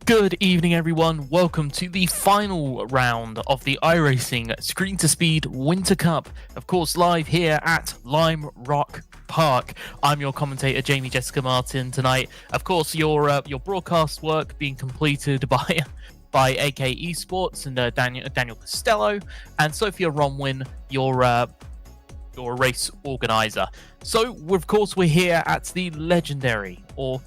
Good evening, everyone. Welcome to the final round of the iRacing Screen to Speed Winter Cup. Of course, live here at Lime Rock Park. I'm your commentator, Jamie Jessica Martin, tonight. Of course, your broadcast work being completed by AK Esports and Daniel Costello, and Sophia Romwin, your race organizer. So, of course, we're here at the legendary, or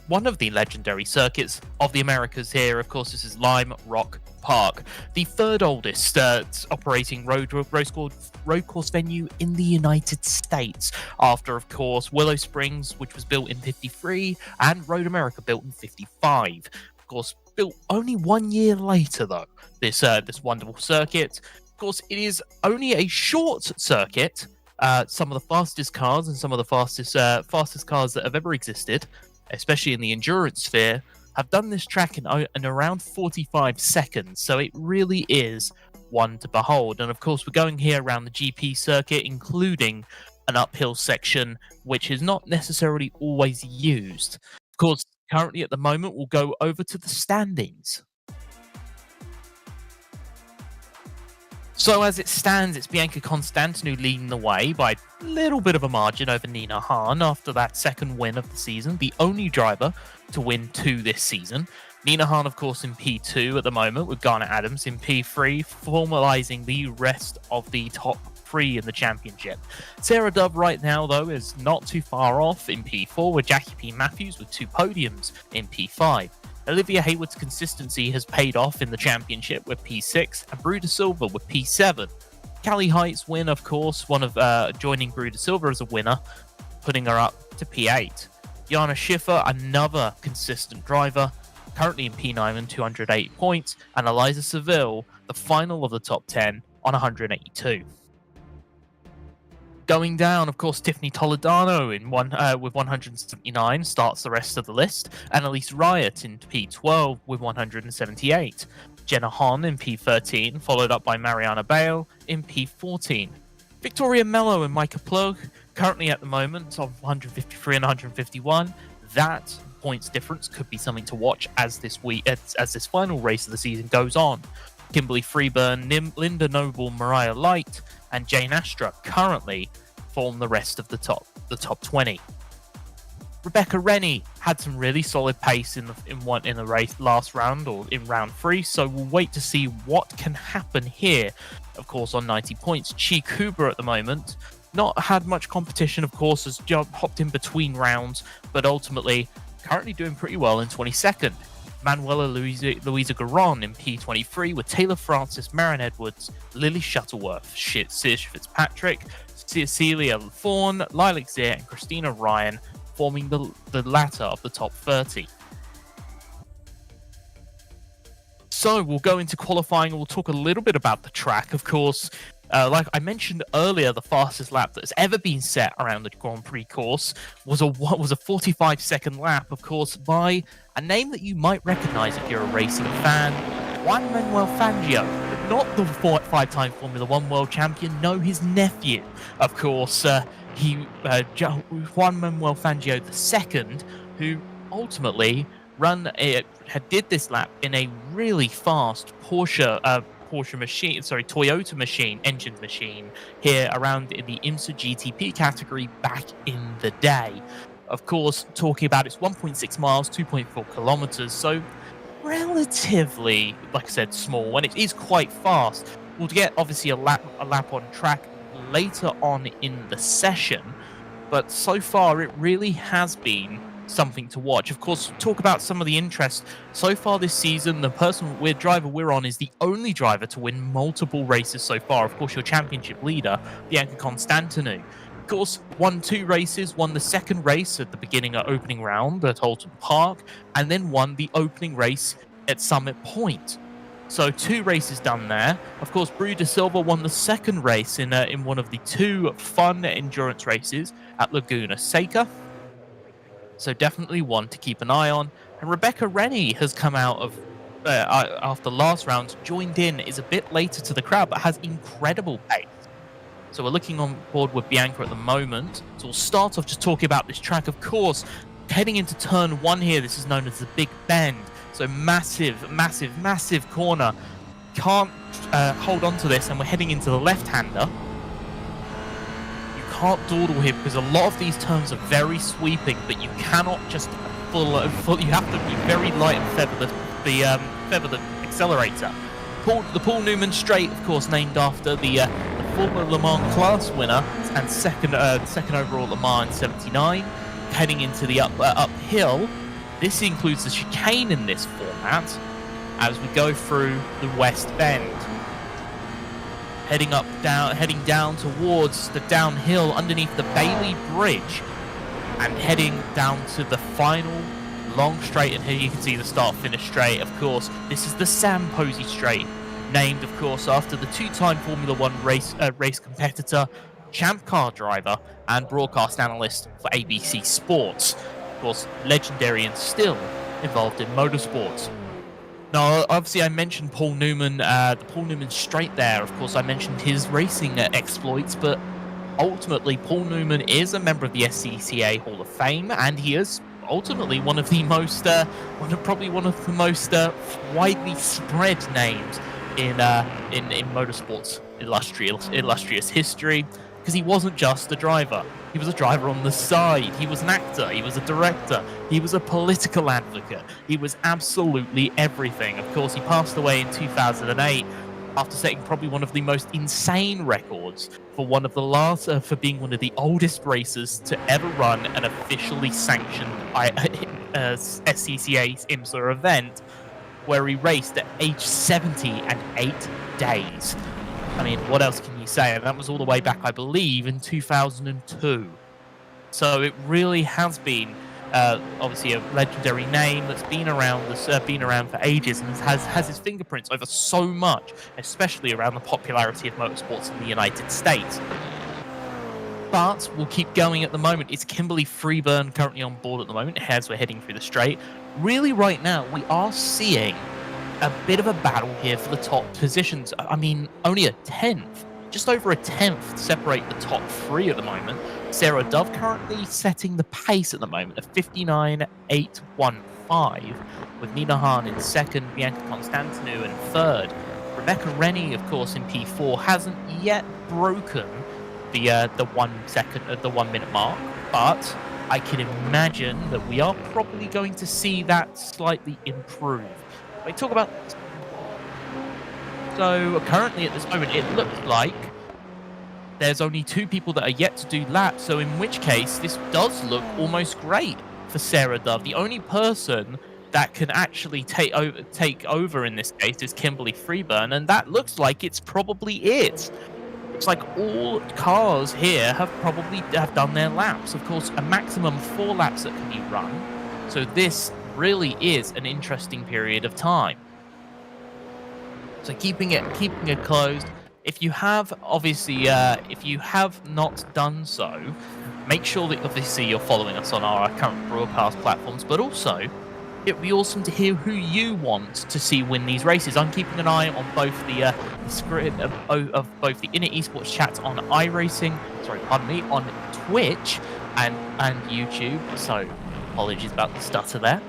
one of the legendary circuits of the Americas here. Of course, this is Lime Rock Park, the third oldest operating road course venue in the United States, after, of course, Willow Springs, which was built in 53, and Road America, built in 55. Of course, built only 1 year later, though, this wonderful circuit. Of course, it is only a short circuit. Some of the fastest cars and some of the fastest cars that have ever existed, especially in the endurance sphere, have done this track in around 45 seconds. So it really is one to behold. And of course, we're going here around the GP circuit, including an uphill section, which is not necessarily always used. Of course, currently at the moment, we'll go over to the standings. So as it stands, it's Bianca Constantinou leading the way by a little bit of a margin over Nina Hahn after that second win of the season, the only driver to win 2 this season. Nina Hahn, of course, in P2 at the moment, with Garnet Adams in P3, formalising the rest of the top 3 in the championship. Sarah Dove right now, though, is not too far off in P4, with Jackie P. Matthews with 2 podiums in P5. Olivia Hayward's consistency has paid off in the championship with P6 and Brew de Silva with P7. Callie Height's win, of course, joining Brew de Silva as a winner, putting her up to P8. Jana Schiffer, another consistent driver, currently in P9 and 208 points, and Eliza Seville, the final of the top 10 on 182. Going down, of course, Tiffany Toledano with 179 starts the rest of the list. Annalise Riot in P12 with 178. Jenna Hahn in P13, followed up by Mariana Bale in P14. Victoria Mello and Micah Plug, currently at the moment of 153 and 151. That points difference could be something to watch as this final race of the season goes on. Kimberly Freeburn, Linda Noble, Mariah Light, and Jane Astra currently form the rest of the top 20. Rebecca Rennie had some really solid pace in the race last round, or in round 3, so we'll wait to see what can happen here. Of course, on 90 points, Chi Kuba at the moment not had much competition, of course, has hopped in between rounds, but ultimately currently doing pretty well in 22nd. Manuela Louisa Garon in P23 with Taylor Francis, Marin Edwards, Lily Shuttleworth, Sish Fitzpatrick, Cecilia Fawn, Lilac Zier, and Christina Ryan forming the latter of the top 30. So we'll go into qualifying and we'll talk a little bit about the track. Of course, like I mentioned earlier, the fastest lap that has ever been set around the Grand Prix course was a 45-second lap, of course, by a name that you might recognize if you're a racing fan, Juan Manuel Fangio, but not the 5-time Formula One world champion, no, his nephew. Of course, Juan Manuel Fangio II, who ultimately did this lap in a really fast Toyota engine machine here around in the IMSA GTP category back in the day. Of course, talking about it's 1.6 miles, 2.4 kilometers, so relatively, like I said, small, and it is quite fast. We'll get obviously a lap on track later on in the session, but so far it really has been something to watch. Of course, talk about some of the interest so far this season. The driver we're on is the only driver to win multiple races so far. Of course, your championship leader, Bianca Constantinou, of course, won 2 races, won the second race at the beginning of opening round at Holton Park, and then won the opening race at Summit Point. So 2 races done there. Of course, Brew de Silva won the second race in one of the 2 fun endurance races at Laguna Seca. So definitely one to keep an eye on. And Rebecca Rennie has come out of, after last round, joined in, is a bit later to the crowd, but has incredible pace. So we're looking on board with Bianca at the moment. So we'll start off just talking about this track. Of course, heading into turn 1 here, this is known as the Big Bend. So massive, massive, massive corner. Can't hold on to this, and we're heading into the left-hander. Can't dawdle here because a lot of these turns are very sweeping, but you cannot just you have to be very light and feather the accelerator. The Paul Newman Straight, of course, named after the former Le Mans class winner and second overall Le Mans in '79. Heading into the uphill, this includes the chicane in this format as we go through the West Bend. Heading down towards the downhill underneath the Bailey Bridge, and heading down to the final long straight. And here you can see the start-finish straight. Of course, this is the Sam Posey Straight, named, of course, after the 2-time Formula One race competitor, champ car driver, and broadcast analyst for ABC Sports. Of course, legendary and still involved in motorsports. Now, obviously, I mentioned Paul Newman, the Paul Newman Straight there. Of course, I mentioned his racing exploits, but ultimately, Paul Newman is a member of the SCCA Hall of Fame, and he is ultimately one of the most, widely spread names in motorsports illustrious history, because he wasn't just a driver. He was a driver on the side. He was an actor. He was a director. He was a political advocate. He was absolutely everything. Of course, he passed away in 2008 after setting probably one of the most insane records for one of the last for being one of the oldest racers to ever run an officially sanctioned SCCA IMSA event, where he raced at age 70 and 8 days. I mean, what else can you say? And that was all the way back, I believe, in 2002. So it really has been obviously a legendary name that's been around for ages, and has his fingerprints over so much, especially around the popularity of motorsports in the United States. But we'll keep going at the moment. It's Kimberly Freeburn currently on board at the moment as we're heading through the straight. Really, right now, we are seeing a bit of a battle here for the top positions. I mean, only a 10th, just over a 10th separate the top three at the moment. Sarah Dove currently setting the pace at the moment of 59.815, with Nina Hahn in second, Bianca Constantinou in third. Rebecca Rennie, of course, in P4 hasn't yet broken the 1 minute mark, but I can imagine that we are probably going to see that slightly improve. We talk about. So currently at this moment, it looks like there's only 2 people that are yet to do laps. So in which case, this does look almost great for Sarah Dove. The only person that can actually take over in this case is Kimberly Freeburn, and that looks like it's probably it. It's like all cars here have done their laps. Of course, a maximum 4 laps that can be run. So this really is an interesting period of time. So keeping it closed. If you have if you have not done so, make sure that obviously you're following us on our current broadcast platforms, but also it'd be awesome to hear who you want to see win these races. I'm keeping an eye on both the script of both the Inner Esports chats on iRacing, on Twitch and YouTube. So apologies about the stutter there.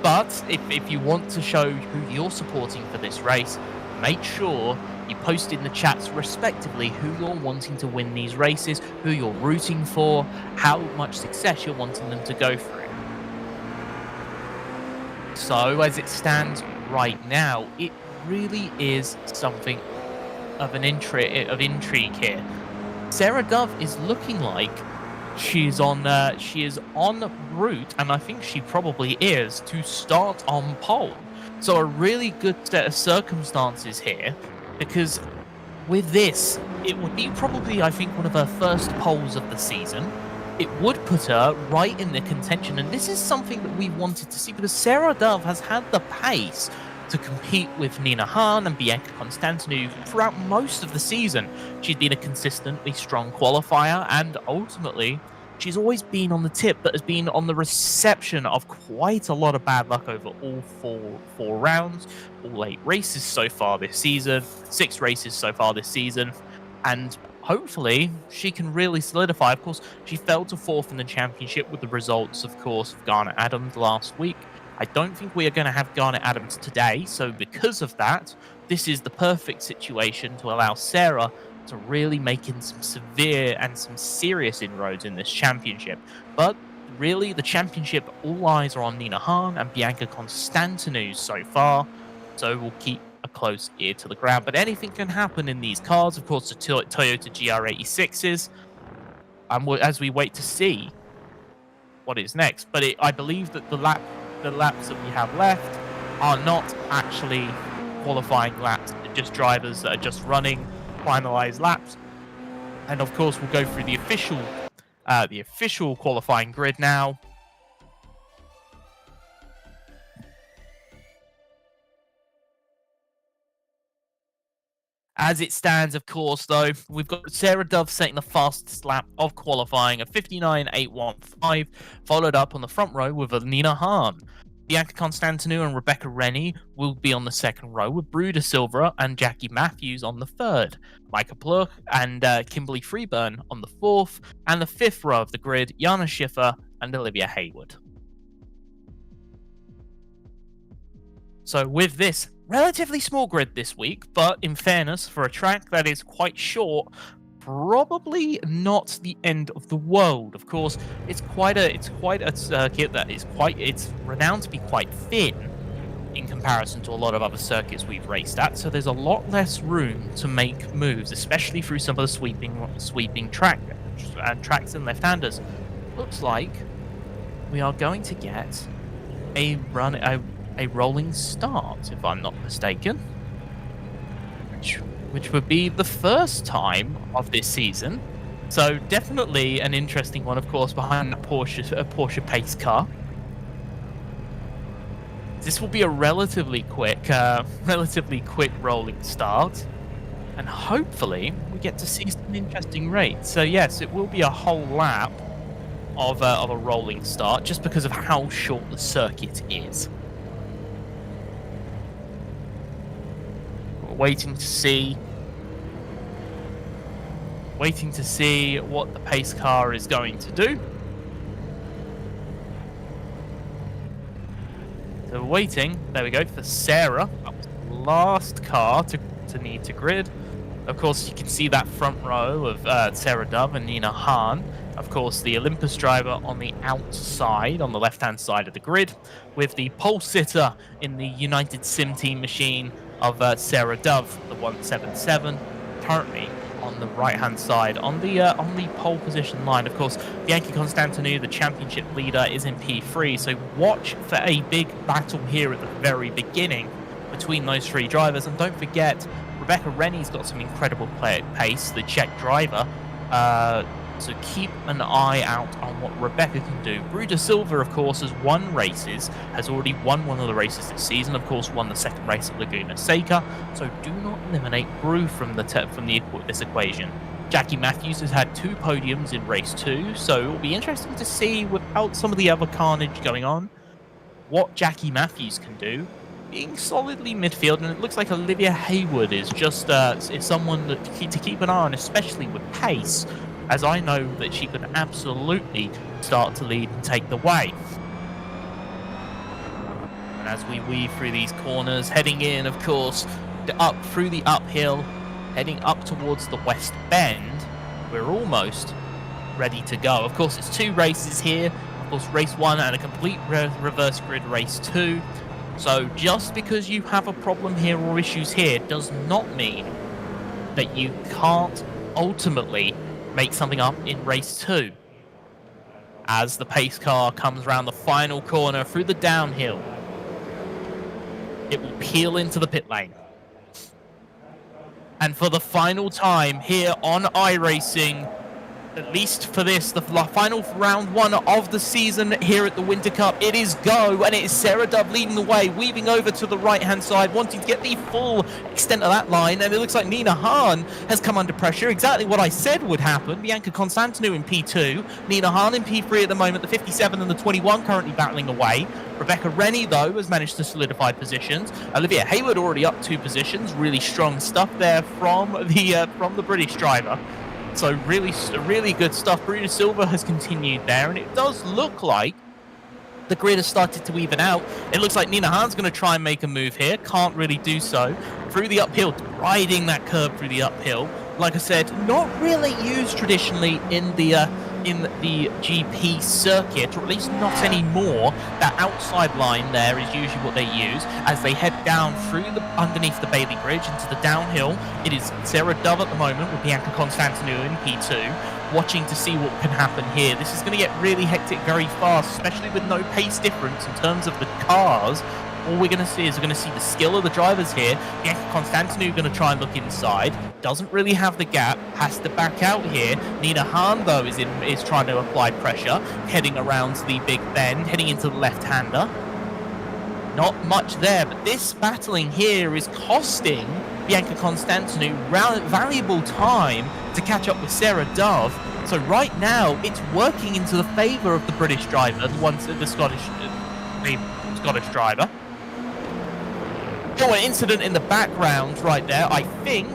But if you want to show who you're supporting for this race, make sure you post in the chats respectively who you're wanting to win these races, who you're rooting for, how much success you're wanting them to go through. So as it stands right now, it really is something of intrigue here. Sarah Dove is looking like she is en route, and I think she probably is, to start on pole. So a really good set of circumstances here, because with this, it would be probably, I think, one of her first poles of the season. It would put her right in the contention, and this is something that we wanted to see, because Sarah Dove has had the pace to compete with Nina Hahn and Bianca Constantinou throughout most of the season. She's been a consistently strong qualifier, and ultimately, she's always been on the tip that has been on the reception of quite a lot of bad luck over all four rounds, all 8 races so far this season, 6 races so far this season, and hopefully she can really solidify. Of course, she fell to 4th in the championship with the results, of course, of Garnet Adams last week. I don't think we are going to have Garnet Adams today, so because of that, this is the perfect situation to allow Sarah to really make in some severe and some serious inroads in this championship. But really, the championship, all eyes are on Nina Hahn and Bianca Constantinou so far, so we'll keep a close ear to the ground. But anything can happen in these cars. Of course, the Toyota GR86s, as we wait to see what is next. But I believe that the laps that we have left are not actually qualifying laps. They're just drivers that are just running finalized laps. And of course, we'll go through the official qualifying grid now. As it stands, of course, though, we've got Sarah Dove setting the fastest lap of qualifying of 59.815, followed up on the front row with Nina Hahn. Bianca Constantinou and Rebecca Rennie will be on the second row, with Bruder Silva and Jackie Matthews on the third. Micah Pluch and Kimberly Freeburn on the fourth, and the fifth row of the grid, Jana Schiffer and Olivia Hayward. So with this relatively small grid this week, but in fairness, for a track that is quite short, probably not the end of the world. Of course, it's quite a circuit that is it's renowned to be quite thin in comparison to a lot of other circuits we've raced at, so there's a lot less room to make moves, especially through some of the sweeping tracks and left-handers. Looks like we are going to get a rolling start, if I'm not mistaken, which would be the first time of this season. So definitely an interesting one, of course, behind that Porsche pace car. This will be a relatively quick rolling start, and hopefully we get to see some interesting rates. So yes, it will be a whole lap of a rolling start, just because of how short the circuit is. We're waiting to see what the pace car is going to do. So we're waiting, there we go, for Sarah. That was the last car to need to grid. Of course, you can see that front row of Sarah Dove and Nina Hahn. Of course, the Olympus driver on the outside, on the left-hand side of the grid, with the pole sitter in the United Sim Team machine of Sarah Dove, the 177, currently on the right-hand side, on the pole position line. Of course, Bianca Constantinou, the championship leader, is in P3, so watch for a big battle here at the very beginning between those three drivers. And don't forget, Rebecca Rennie's got some incredible pace, the Czech driver, so keep an eye out on what Rebecca can do. Bruda Silva, of course, has already won one of the races this season, of course won the second race at Laguna Seca, so do not eliminate Bru from this equation. Jackie Matthews has had 2 podiums in race 2, so it will be interesting to see, without some of the other carnage going on, what Jackie Matthews can do, being solidly midfield. And it looks like Olivia Hayward is just is someone to keep an eye on, especially with pace, as I know that she could absolutely start to lead and take the way. And as we weave through these corners, heading in, of course, up through the uphill, heading up towards the West Bend, we're almost ready to go. Of course, it's 2 races here. Of course, race 1 and a complete reverse grid race 2. So just because you have a problem here or issues here does not mean that you can't ultimately make something up in race 2. As the pace car comes around the final corner through the downhill, it will peel into the pit lane. And for the final time here on iRacing, at least for this, the final round 1 of the season here at the Winter Cup, it is go, and it is Sarah Dove leading the way, weaving over to the right-hand side, wanting to get the full extent of that line, and it looks like Nina Hahn has come under pressure. Exactly what I said would happen. Bianca Constantinou in P2, Nina Hahn in P3 at the moment, the 57 and the 21 currently battling away. Rebecca Rennie, though, has managed to solidify positions. Olivia Hayward already up 2 positions. Really strong stuff there from the British driver. So really good stuff. Bruda Silva has continued there, and it does look like the grid has started to even out. It looks like Nina Hahn's going to try and make a move here. Can't really do so. Through the uphill, riding that curb through the uphill. Like I said, not really used traditionally in the GP circuit, or at least not anymore. That outside line there is usually what they use as they head down through underneath the Bailey Bridge into the downhill. It is Sarah Dove at the moment with Bianca Constantinou in P2, watching to see what can happen here. This is going to get really hectic very fast, especially with no pace difference in terms of the cars. All we're going to see is the skill of the drivers here. Bianca Constantinou going to try and look inside. Doesn't really have the gap. Has to back out here. Nina Hahn, though, is trying to apply pressure. Heading around to the big bend. Heading into the left-hander. Not much there. But this battling here is costing Bianca Constantinou valuable time to catch up with Sarah Dove. So right now, it's working into the favour of the British driver. The Scottish driver. Oh, an incident in the background right there. I think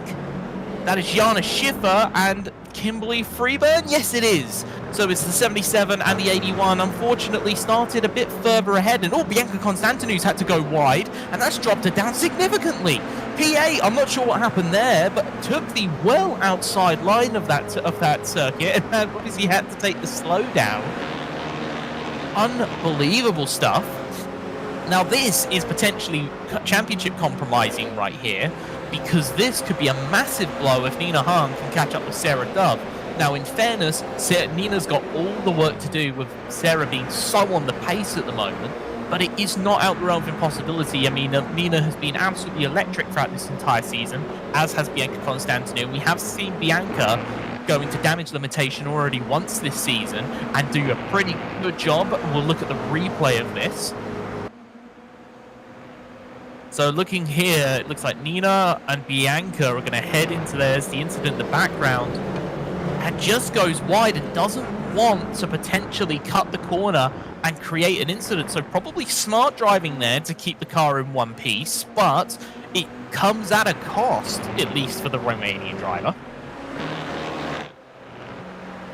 that is Jana Schiffer and Kimberly Freeburn. Yes, it is. So it's the 77 and the 81. Unfortunately, started a bit further ahead. And Bianca Constantinou's had to go wide. And that's dropped her down significantly. P8, I'm not sure what happened there, but took the well outside line of that circuit. And obviously had to take the slowdown. Unbelievable stuff. Now this is potentially championship compromising right here, because this could be a massive blow if Nina Hahn can catch up with Sarah Dove. Now, in fairness, Nina's got all the work to do with Sarah being so on the pace at the moment, but it is not out the realm of impossibility. I mean, Nina has been absolutely electric throughout this entire season, as has Bianca Constantinu. We have seen Bianca going to damage limitation already once this season and do a pretty good job. We'll look at the replay of this. So looking here, it looks like Nina and Bianca are going to head into there's the incident in the background, and just goes wide and doesn't want to potentially cut the corner and create an incident. So probably smart driving there to keep the car in one piece, but it comes at a cost, at least for the Romanian driver.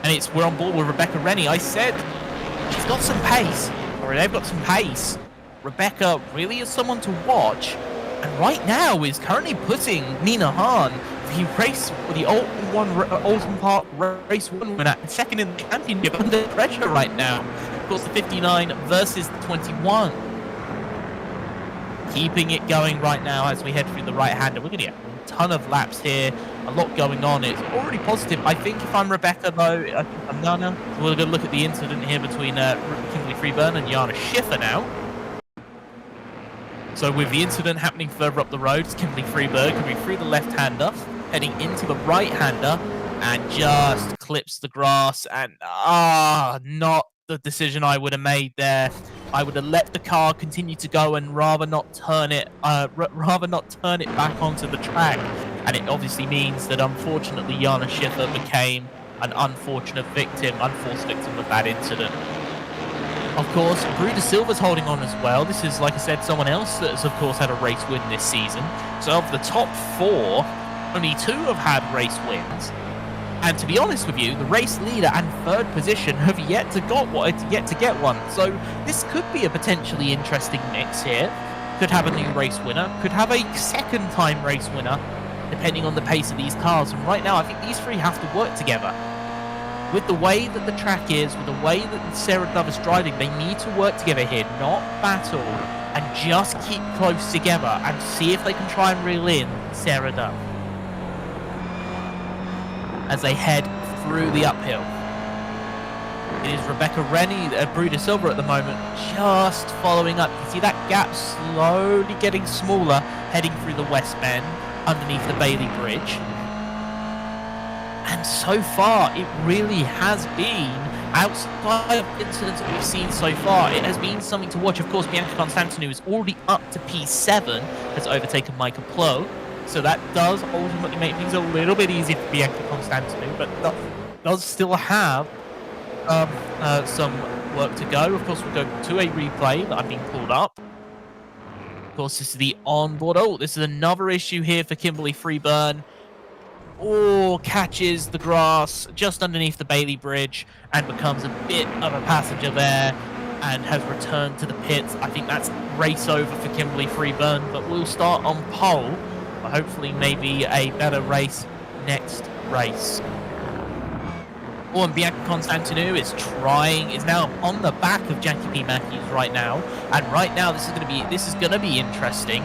And we're on board with Rebecca Rennie. I said she's got some pace, or they've got some pace. Rebecca really is someone to watch, and right now is currently putting Nina Hahn, the Alton Park race 1 winner, second in the championship, under pressure right now. Of course, the 59 versus the 21. Keeping it going right now as we head through the right-hander. We're going to get a ton of laps here, a lot going on. It's already positive. I think if I'm Rebecca, though, I think I'm Nana. We're going to look at the incident here between Kimberly Freeburn and Jana Schiffer now. So with the incident happening further up the road, it's Kimberly Freeburg coming through the left-hander, heading into the right-hander, and just clips the grass, and not the decision I would have made there. I would have let the car continue to go and rather not turn it back onto the track. And it obviously means that unfortunately Jana Schiffer became an unforced victim of that incident. Of course, Bruder Silva's holding on as well. This is, like I said, someone else that has, of course, had a race win this season. So of the top 4, only 2 have had race wins. And to be honest with you, the race leader and 3rd position have yet to get one. So this could be a potentially interesting mix here. Could have a new race winner, could have a second-time race winner, depending on the pace of these cars. And right now, I think these 3 have to work together. With the way that the track is, with the way that Sarah Dove is driving, they need to work together here, not battle, and just keep close together and see if they can try and reel in Sarah Dove as they head through the uphill. It is Rebecca Rennie, Bruder Silva at the moment, just following up. You can see that gap slowly getting smaller, heading through the West Bend, underneath the Bailey Bridge. And so far, it really has been, outside of incidents that we've seen so far, it has been something to watch. Of course, Bianca Constantinu is already up to P7, has overtaken Micah Plo. So that does ultimately make things a little bit easier for Bianca Constantinu, but does still have some work to go. Of course, we'll go to a replay that I'm being pulled up. Of course, this is the onboard. Oh, this is another issue here for Kimberly Freeburn. Oh, catches the grass just underneath the Bailey Bridge and becomes a bit of a passenger there and has returned to the pits. I think that's race over for Kimberly Freeburn, but we'll start on pole. But hopefully maybe a better race next race. Oh, and Bianca Constantinu is now on the back of Jackie P. Matthews right now. And right now this is gonna be interesting.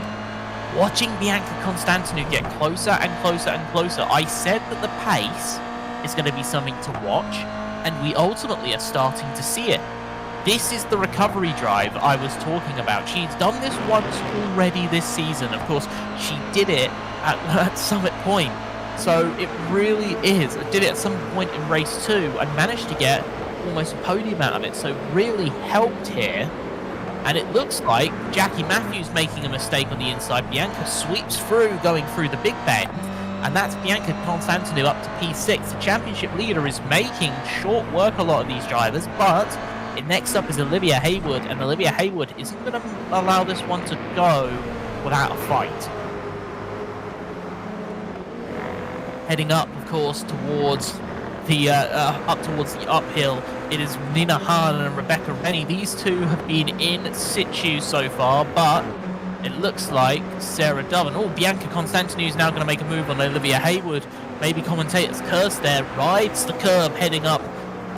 Watching Bianca Constantinu get closer and closer and closer. I said that the pace is going to be something to watch, and we ultimately are starting to see it. This is the recovery drive I was talking about. She's done this once already this season. Of course, she did it at Summit Point. So it really is. Did it at some point in race 2 and managed to get almost a podium out of it. So really helped here. And it looks like Jackie Matthews making a mistake on the inside. Bianca sweeps through, going through the big bend. And that's Bianca Constantinu up to P6. The championship leader is making short work a lot of these drivers. But next up is Olivia Haywood. And Olivia Haywood isn't going to allow this one to go without a fight. Heading up, of course, towards the uphill. It is Nina Hahn and Rebecca Rennie. These 2 have been in situ so far, but it looks like Sarah Dove and Bianca Constantinu is now going to make a move on Olivia Haywood. Maybe commentator's curse there, rides the curb heading up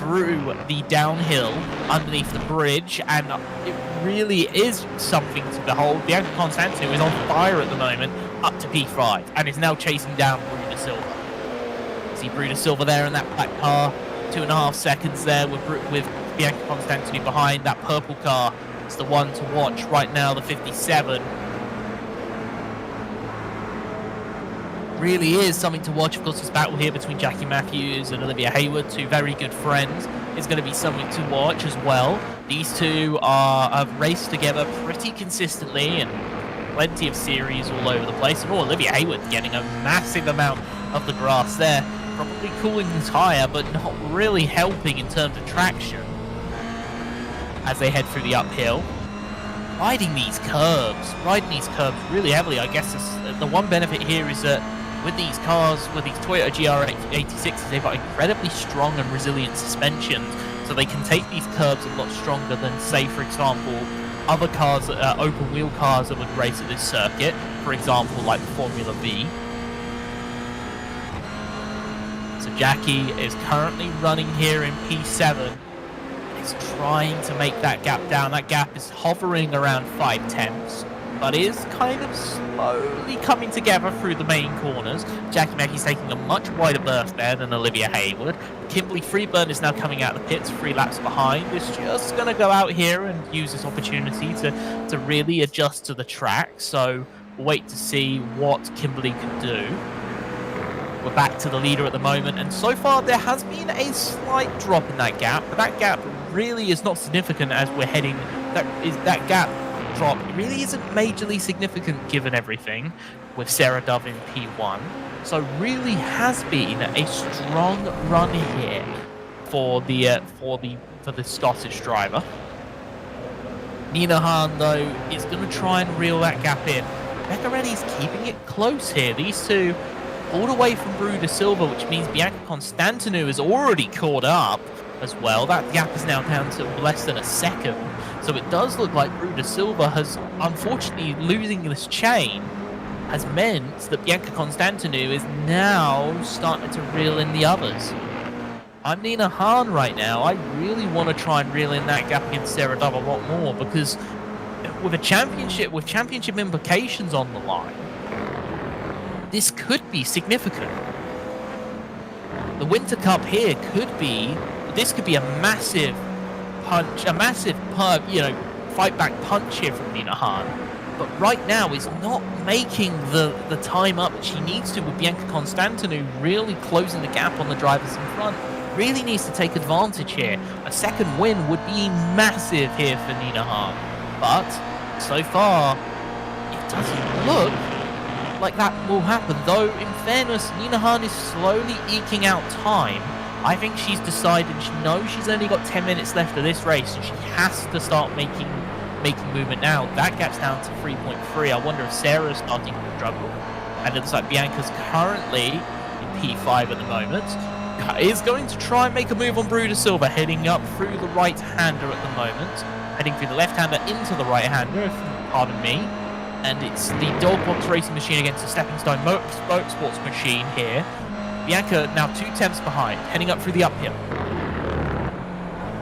through the downhill underneath the bridge, and it really is something to behold. Bianca Constantinou is on fire at the moment, up to P5, and is now chasing down Bruna Silva. See Bruna Silva there in that black car, 2.5 seconds there with Bianca Constantinou behind. That purple car is the one to watch right now, the 57. Really is something to watch. Of course, this battle here between Jackie Matthews and Olivia Hayward, two very good friends, is going to be something to watch as well. These two have raced together pretty consistently and plenty of series all over the place. And Olivia Hayward getting a massive amount of the grass there, probably cooling the tyre, but not really helping in terms of traction as they head through the uphill. Riding these curbs really heavily. I guess the one benefit here is that with these cars, with these Toyota GR86s, they've got incredibly strong and resilient suspensions, so they can take these curbs a lot stronger than, say, for example, other cars, open wheel cars that would race at this circuit, for example, like the Formula V. So Jackie is currently running here in P7. Is trying to make that gap down. That gap is hovering around 5/10, but is kind of slowly coming together through the main corners. Jackie Mackey's taking a much wider berth there than Olivia Hayward. Kimberly Freeburn is now coming out of the pits 3 laps behind. Is just going to go out here and use this opportunity to really adjust to the track. So we'll wait to see what Kimberly can do. We're back to the leader at the moment, and so far there has been a slight drop in that gap, but that gap really is not significant as we're heading. That gap drop really isn't majorly significant given everything, with Sarah Dove in P1. So really has been a strong run here for the Scottish driver. Nina Hahn though is going to try and reel that gap in. Becca Rennie's keeping it close here. These two all the way from Bruna Silva, which means Bianca Constantinou is already caught up as well. That gap is now down to less than a second. So it does look like Bruna Silva has, unfortunately, losing this chain has meant that Bianca Constantinou is now starting to reel in the others. I'm Nina Hahn right now. I really want to try and reel in that gap against Sarah Dove a lot more, because with championship implications on the line, this could be significant. The Winter Cup here could be a massive punch, fight back punch here from Nina Hahn. But right now is not making the time up that she needs to, with Bianca Constantinou really closing the gap on the drivers in front. Really needs to take advantage here. A second win would be massive here for Nina Hahn. But so far, it doesn't look like that will happen, though in fairness Nina Hahn is slowly eking out time. I think she's decided she knows she's only got 10 minutes left of this race and she has to start making movement now. That gap's down to 3.3. I wonder if Sarah's starting to struggle, and it looks like Bianca's currently in P5 at the moment. Is going to try and make a move on Bruna Silva, heading up through the right-hander at the moment, heading through the left-hander into the right-hander, pardon me. And it's the Dogbox Racing Machine against the Stepping Stone Motorsports Machine here. Bianca now 2 tenths behind, heading up through the uphill.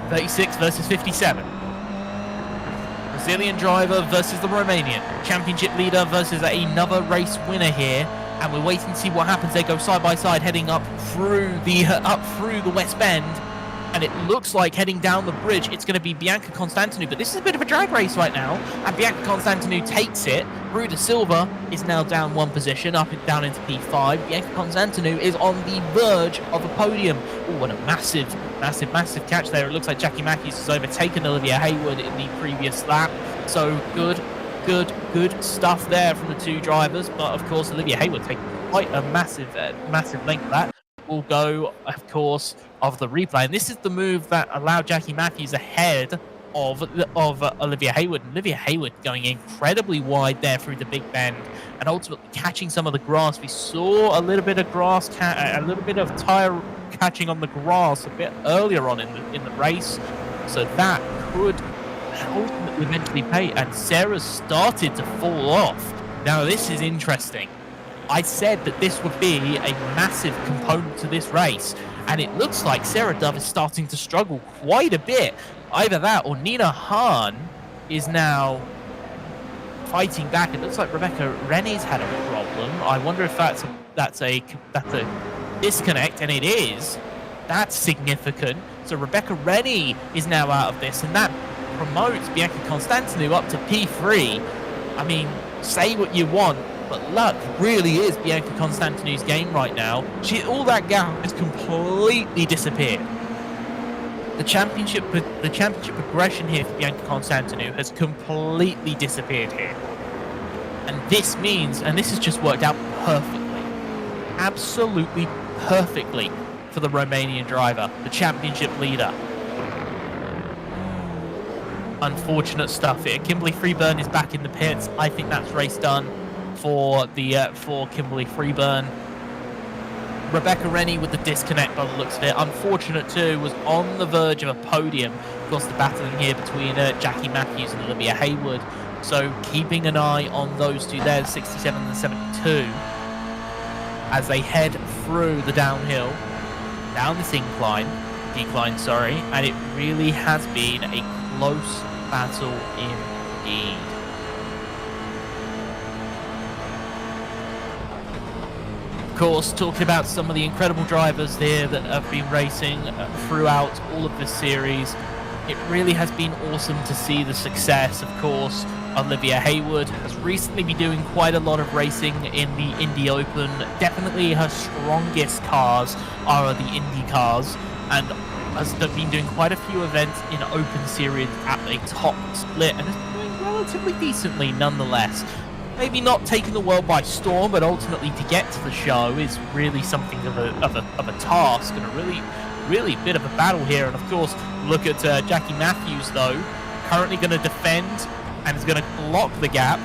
36 versus 57. Brazilian driver versus the Romanian. Championship leader versus another race winner here. And we're waiting to see what happens. They go side by side, heading up through the West Bend. And it looks like heading down the bridge, it's going to be Bianca Constantinou. But this is a bit of a drag race right now. And Bianca Constantinou takes it. Bruna Silva is now down 1 position, up and down into P5. Bianca Constantinou is on the verge of a podium. Oh, what a massive catch there. It looks like Jackie Matthews has overtaken Olivia Hayward in the previous lap. So good stuff there from the two drivers. But of course, Olivia Hayward taking quite a massive length of that. Will go, of course, of the replay, and this is the move that allowed Jackie Matthews ahead of Olivia Hayward. Olivia Hayward going incredibly wide there through the big bend, and ultimately catching some of the grass. We saw a little bit of tire catching on the grass a bit earlier on in the race, so that could ultimately eventually pay. And Sarah started to fall off. Now this is interesting. I said that this would be a massive component to this race, and it looks like Sarah Dove is starting to struggle quite a bit. Either that or Nina Hahn is now fighting back. It looks like Rebecca Rennie's had a problem. I wonder if that's a disconnect, and it is. That's significant. So Rebecca Rennie is now out of this, and that promotes Bianca Constantinou up to P3. I mean, say what you want, but luck really is Bianca Constantinou's game right now. All that gap has completely disappeared. The championship progression here for Bianca Constantinou has completely disappeared here. And this means, and this has just worked out perfectly, absolutely perfectly for the Romanian driver, the championship leader. Unfortunate stuff here. Kimberly Freeburn is back in the pits. I think that's race done for Kimberly Freeburn. Rebecca Rennie with the disconnect by the looks of it. Unfortunate too, was on the verge of a podium. Of course, the battling here between Jackie Matthews and Olivia Hayward. So keeping an eye on those two there, 67 and 72, as they head through the downhill, down this decline, and it really has been a close battle indeed. Of course, talking about some of the incredible drivers there that have been racing throughout all of this series, it really has been awesome to see the success. Of course, Olivia Hayward has recently been doing quite a lot of racing in the Indy Open. Definitely her strongest cars are the Indy cars, and has been doing quite a few events in Open Series at a top split, and is doing relatively decently nonetheless. Maybe not taking the world by storm, but ultimately to get to the show is really something of a task, and a really bit of a battle here. And of course, look at Jackie Matthews though, currently going to defend and is going to block the gap.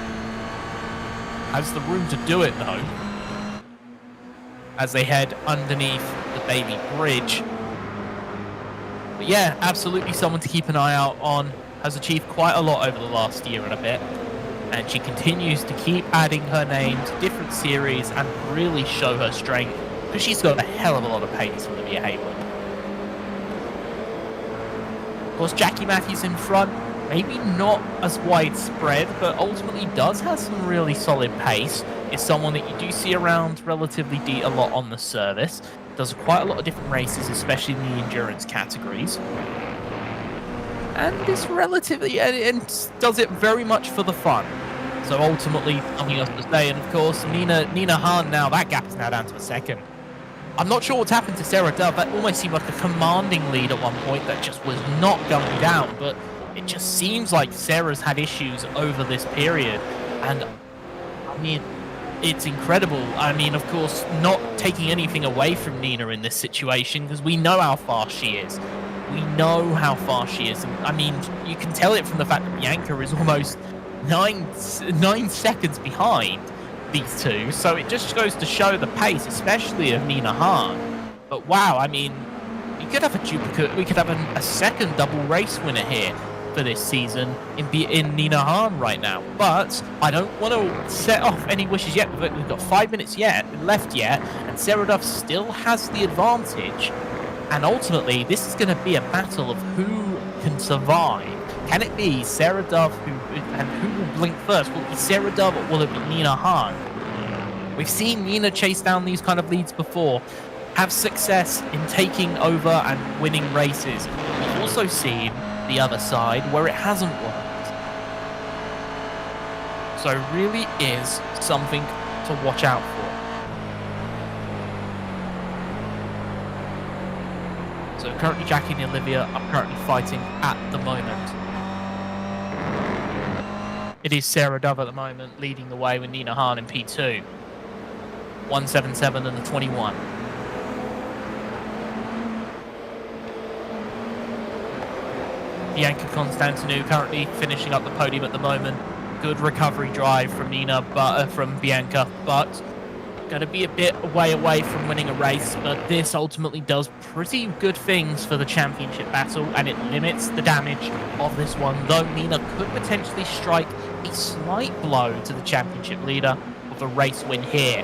Has the room to do it though, as they head underneath the Bailey Bridge. But yeah, absolutely someone to keep an eye out on. Has achieved quite a lot over the last year and a bit, and she continues to keep adding her name to different series and really show her strength, because she's got a hell of a lot of pace, Olivia Hayward. Of course, Jackie Matthews in front, maybe not as widespread, but ultimately does have some really solid pace. Is someone that you do see around relatively a lot on the service. Does quite a lot of different races, especially in the endurance categories. And is relatively, and does it very much for the fun. So ultimately, something else to say. And of course, Nina Hahn now, that gap is now down to a second. I'm not sure what's happened to Sarah Dove. That almost seemed like a commanding lead at one point that just was not going down. But it just seems like Sarah's had issues over this period. And I mean, it's incredible. I mean, of course, not taking anything away from Nina in this situation, because we know how fast she is. We know how fast she is. And, I mean, you can tell it from the fact that Bianca is almost nine seconds behind these two. So it just goes to show the pace, especially of Nina Hahn. But wow, I mean, you could have a duplicate. We could have a second double race winner here for this season in Nina Hahn right now. But I don't want to set off any wishes yet. We've got 5 minutes left yet, and Sarah Duff still has the advantage. And ultimately, this is going to be a battle of who can survive. Can it be Sarah Dove who will blink first? Will it be Sarah Dove or will it be Nina Hahn? We've seen Nina chase down these kind of leads before, have success in taking over and winning races. We've also seen the other side where it hasn't worked. So it really is something to watch out for. So currently Jackie and Olivia are currently fighting at the moment. It is Sarah Dove at the moment leading the way with Nina Hahn in P2. 177 and the 21. Bianca Constantinou currently finishing up the podium at the moment. Good recovery drive from from Bianca, but going to be a bit away from winning a race, but this ultimately does pretty good things for the championship battle, and it limits the damage of this one, though Nina could potentially strike a slight blow to the championship leader with a race win here.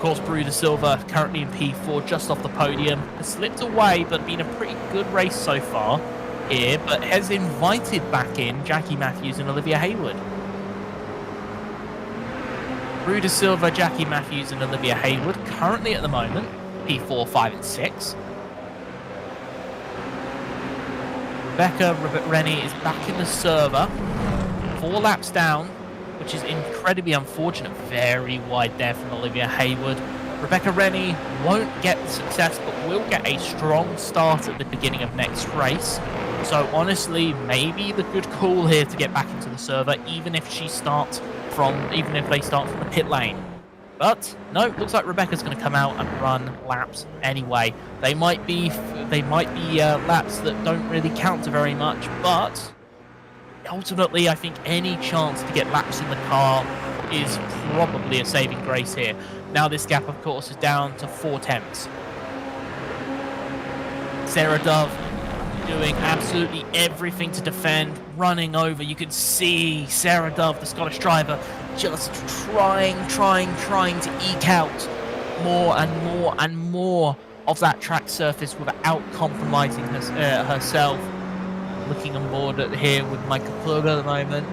course, Bruder Silva currently in P4, just off the podium. Has slipped away, but been a pretty good race so far here, but has invited back in Jackie Matthews and Olivia Hayward. Bruder Silva, Jackie Matthews and Olivia Hayward currently at the moment P4, 5 and 6. Rebecca Rennie is back in the server, 4 laps down, which is incredibly unfortunate. Very wide there from Olivia Hayward. Rebecca Rennie won't get the success, but will get a strong start at the beginning of next race. So honestly, maybe the good call here to get back into the server, even if they start from the pit lane. But no, looks like Rebecca's going to come out and run laps anyway. They might be laps that don't really count to very much, but ultimately, I think any chance to get laps in the car is probably a saving grace here. Now this gap, of course, is down to 4 tenths. Sarah Dove doing absolutely everything to defend, running over. You could see Sarah Dove, the Scottish driver, just trying to eke out more and more of that track surface without compromising herself. Looking on board here with Michael Plug at the moment.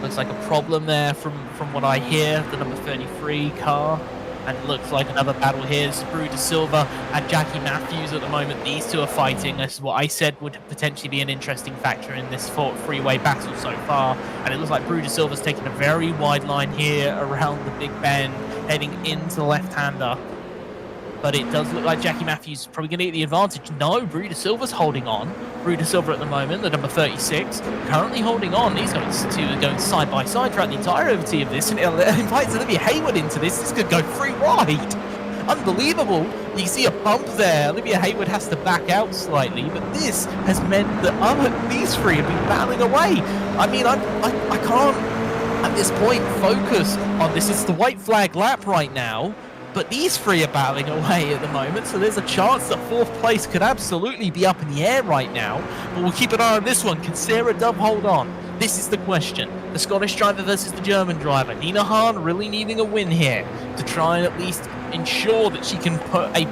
Looks like a problem there from what I hear, the number 33 car. And it looks like another battle here. Bruder Silva and Jackie Matthews at the moment. These two are fighting. This is what I said would potentially be an interesting factor in this freeway battle so far. And it looks like Bruder Silva's taking a very wide line here around the Big Bend, heading into the left-hander. But it does look like Jackie Matthews is probably going to get the advantage. No, Bruder Silva's holding on. Bruder Silva at the moment, the number 36, currently holding on. These guys are going side by side throughout the entirety of this, and it invites Olivia Hayward into this. This could go free wide. Unbelievable. You see a bump there. Olivia Hayward has to back out slightly, but this has meant that these three have been battling away. I mean, I can't, at this point, focus on this. It's the white flag lap right now. But these three are battling away at the moment, so there's a chance that 4th place could absolutely be up in the air right now. But we'll keep an eye on this one. Can Sarah Dove hold on? This is the question. The Scottish driver versus the German driver. Nina Hahn really needing a win here to try and at least ensure that she can put a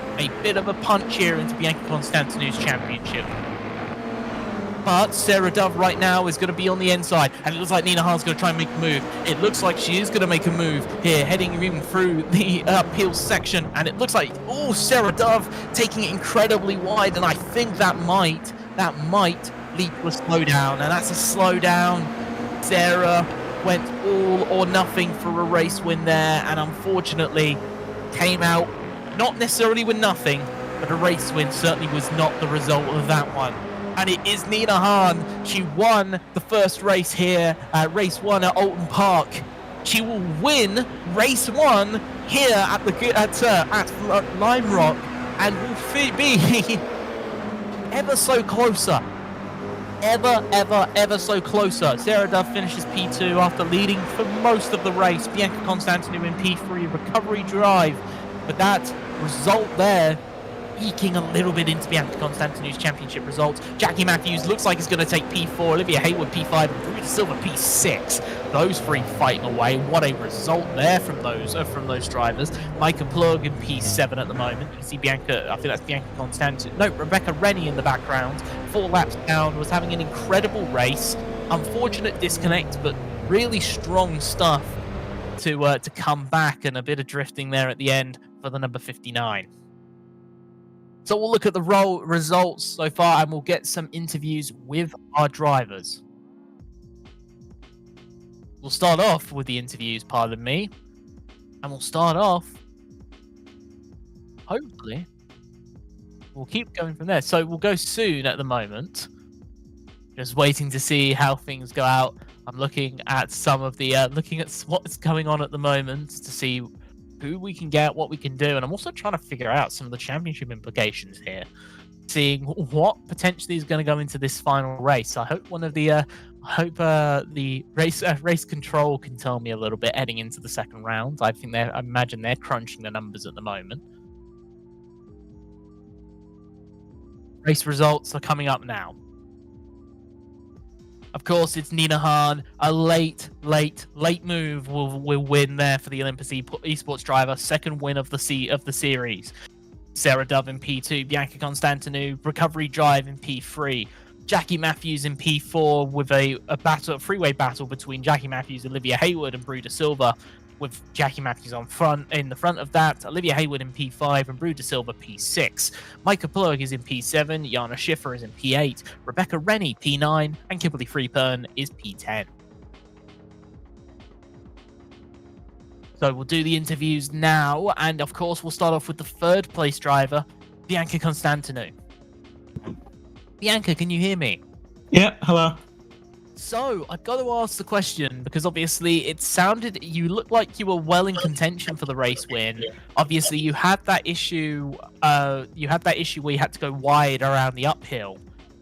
bit of a punch here into Bianca Constantinu's championship. But Sarah Dove right now is going to be on the inside, and it looks like Nina Hahn's going to try and make a move. It looks like she is going to make a move here, heading even through the uphill section, and it looks like, oh, Sarah Dove taking it incredibly wide, and I think that might lead to a slowdown, and that's a slowdown. Sarah went all or nothing for a race win there, and unfortunately came out not necessarily with nothing, but a race win certainly was not the result of that one. And it is Nina Hahn. She won the first race here, race 1 at Alton Park. She will win race 1 here at Lime Rock, and will be ever so closer. Ever so closer. Sarah Dove finishes P2 after leading for most of the race. Bianca Constantinu in P3, recovery drive. But that result there, eking a little bit into Bianca Constantinu's championship results. Jackie Matthews looks like he's going to take P4, Olivia Hayward P5, and Bruder Silva P6. Those three fighting away. What a result there from those drivers. Micah Plug in P7 at the moment. You can see Bianca, I think that's Bianca Constantinu. No, Rebecca Rennie in the background. 4 laps down, was having an incredible race. Unfortunate disconnect, but really strong stuff to come back, and a bit of drifting there at the end for the number 59. So we'll look at the results so far, and we'll get some interviews with our drivers. We'll start off with the interviews, pardon me. And we'll start off, hopefully, we'll keep going from there. So we'll go soon at the moment. Just waiting to see how things go out. I'm looking at some of the, looking at what's going on at the moment to see who we can get, what we can do, and I'm also trying to figure out some of the championship implications here, seeing what potentially is going to go into this final race. I hope the race control can tell me a little bit heading into the second round. I imagine they're crunching the numbers at the moment. Race results are coming up now. Of course, it's Nina Hahn. A late move will win there for the Olympus esports driver. Second win of the series. Sarah Dove in P2, Bianca Constantinou, recovery drive in P3. Jackie Matthews in P4 with a freeway battle between Jackie Matthews, Olivia Hayward, and Bru De Silva, with Jackie Matthews in the front of that. Olivia Hayward in P5 and Bru De Silva P6. Micah Plurg is in P7, Jana Schiffer is in P8, Rebecca Rennie P9, and Kimberly Freepern is P10. So we'll do the interviews now, and of course we'll start off with the third place driver, Bianca Constantinou. Bianca, can you hear me? Yeah, hello. So, I've got to ask the question, because obviously you looked like you were well in contention for the race win. Obviously, you had that issue where you had to go wide around the uphill.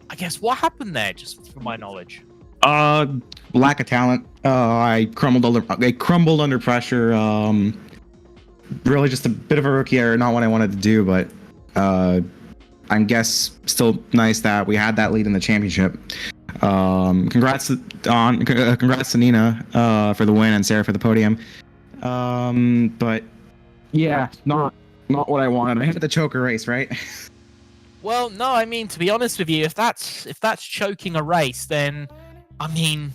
I guess, what happened there, just from my knowledge? Lack of talent. I crumbled under pressure. Really just a bit of a rookie error, not what I wanted to do, but I guess still nice that we had that lead in the championship. Congrats to Nina for the win and Sarah for the podium. But yeah, not what I wanted. I had the choker race, right? Well, no, I mean, to be honest with you, if that's choking a race, then I mean,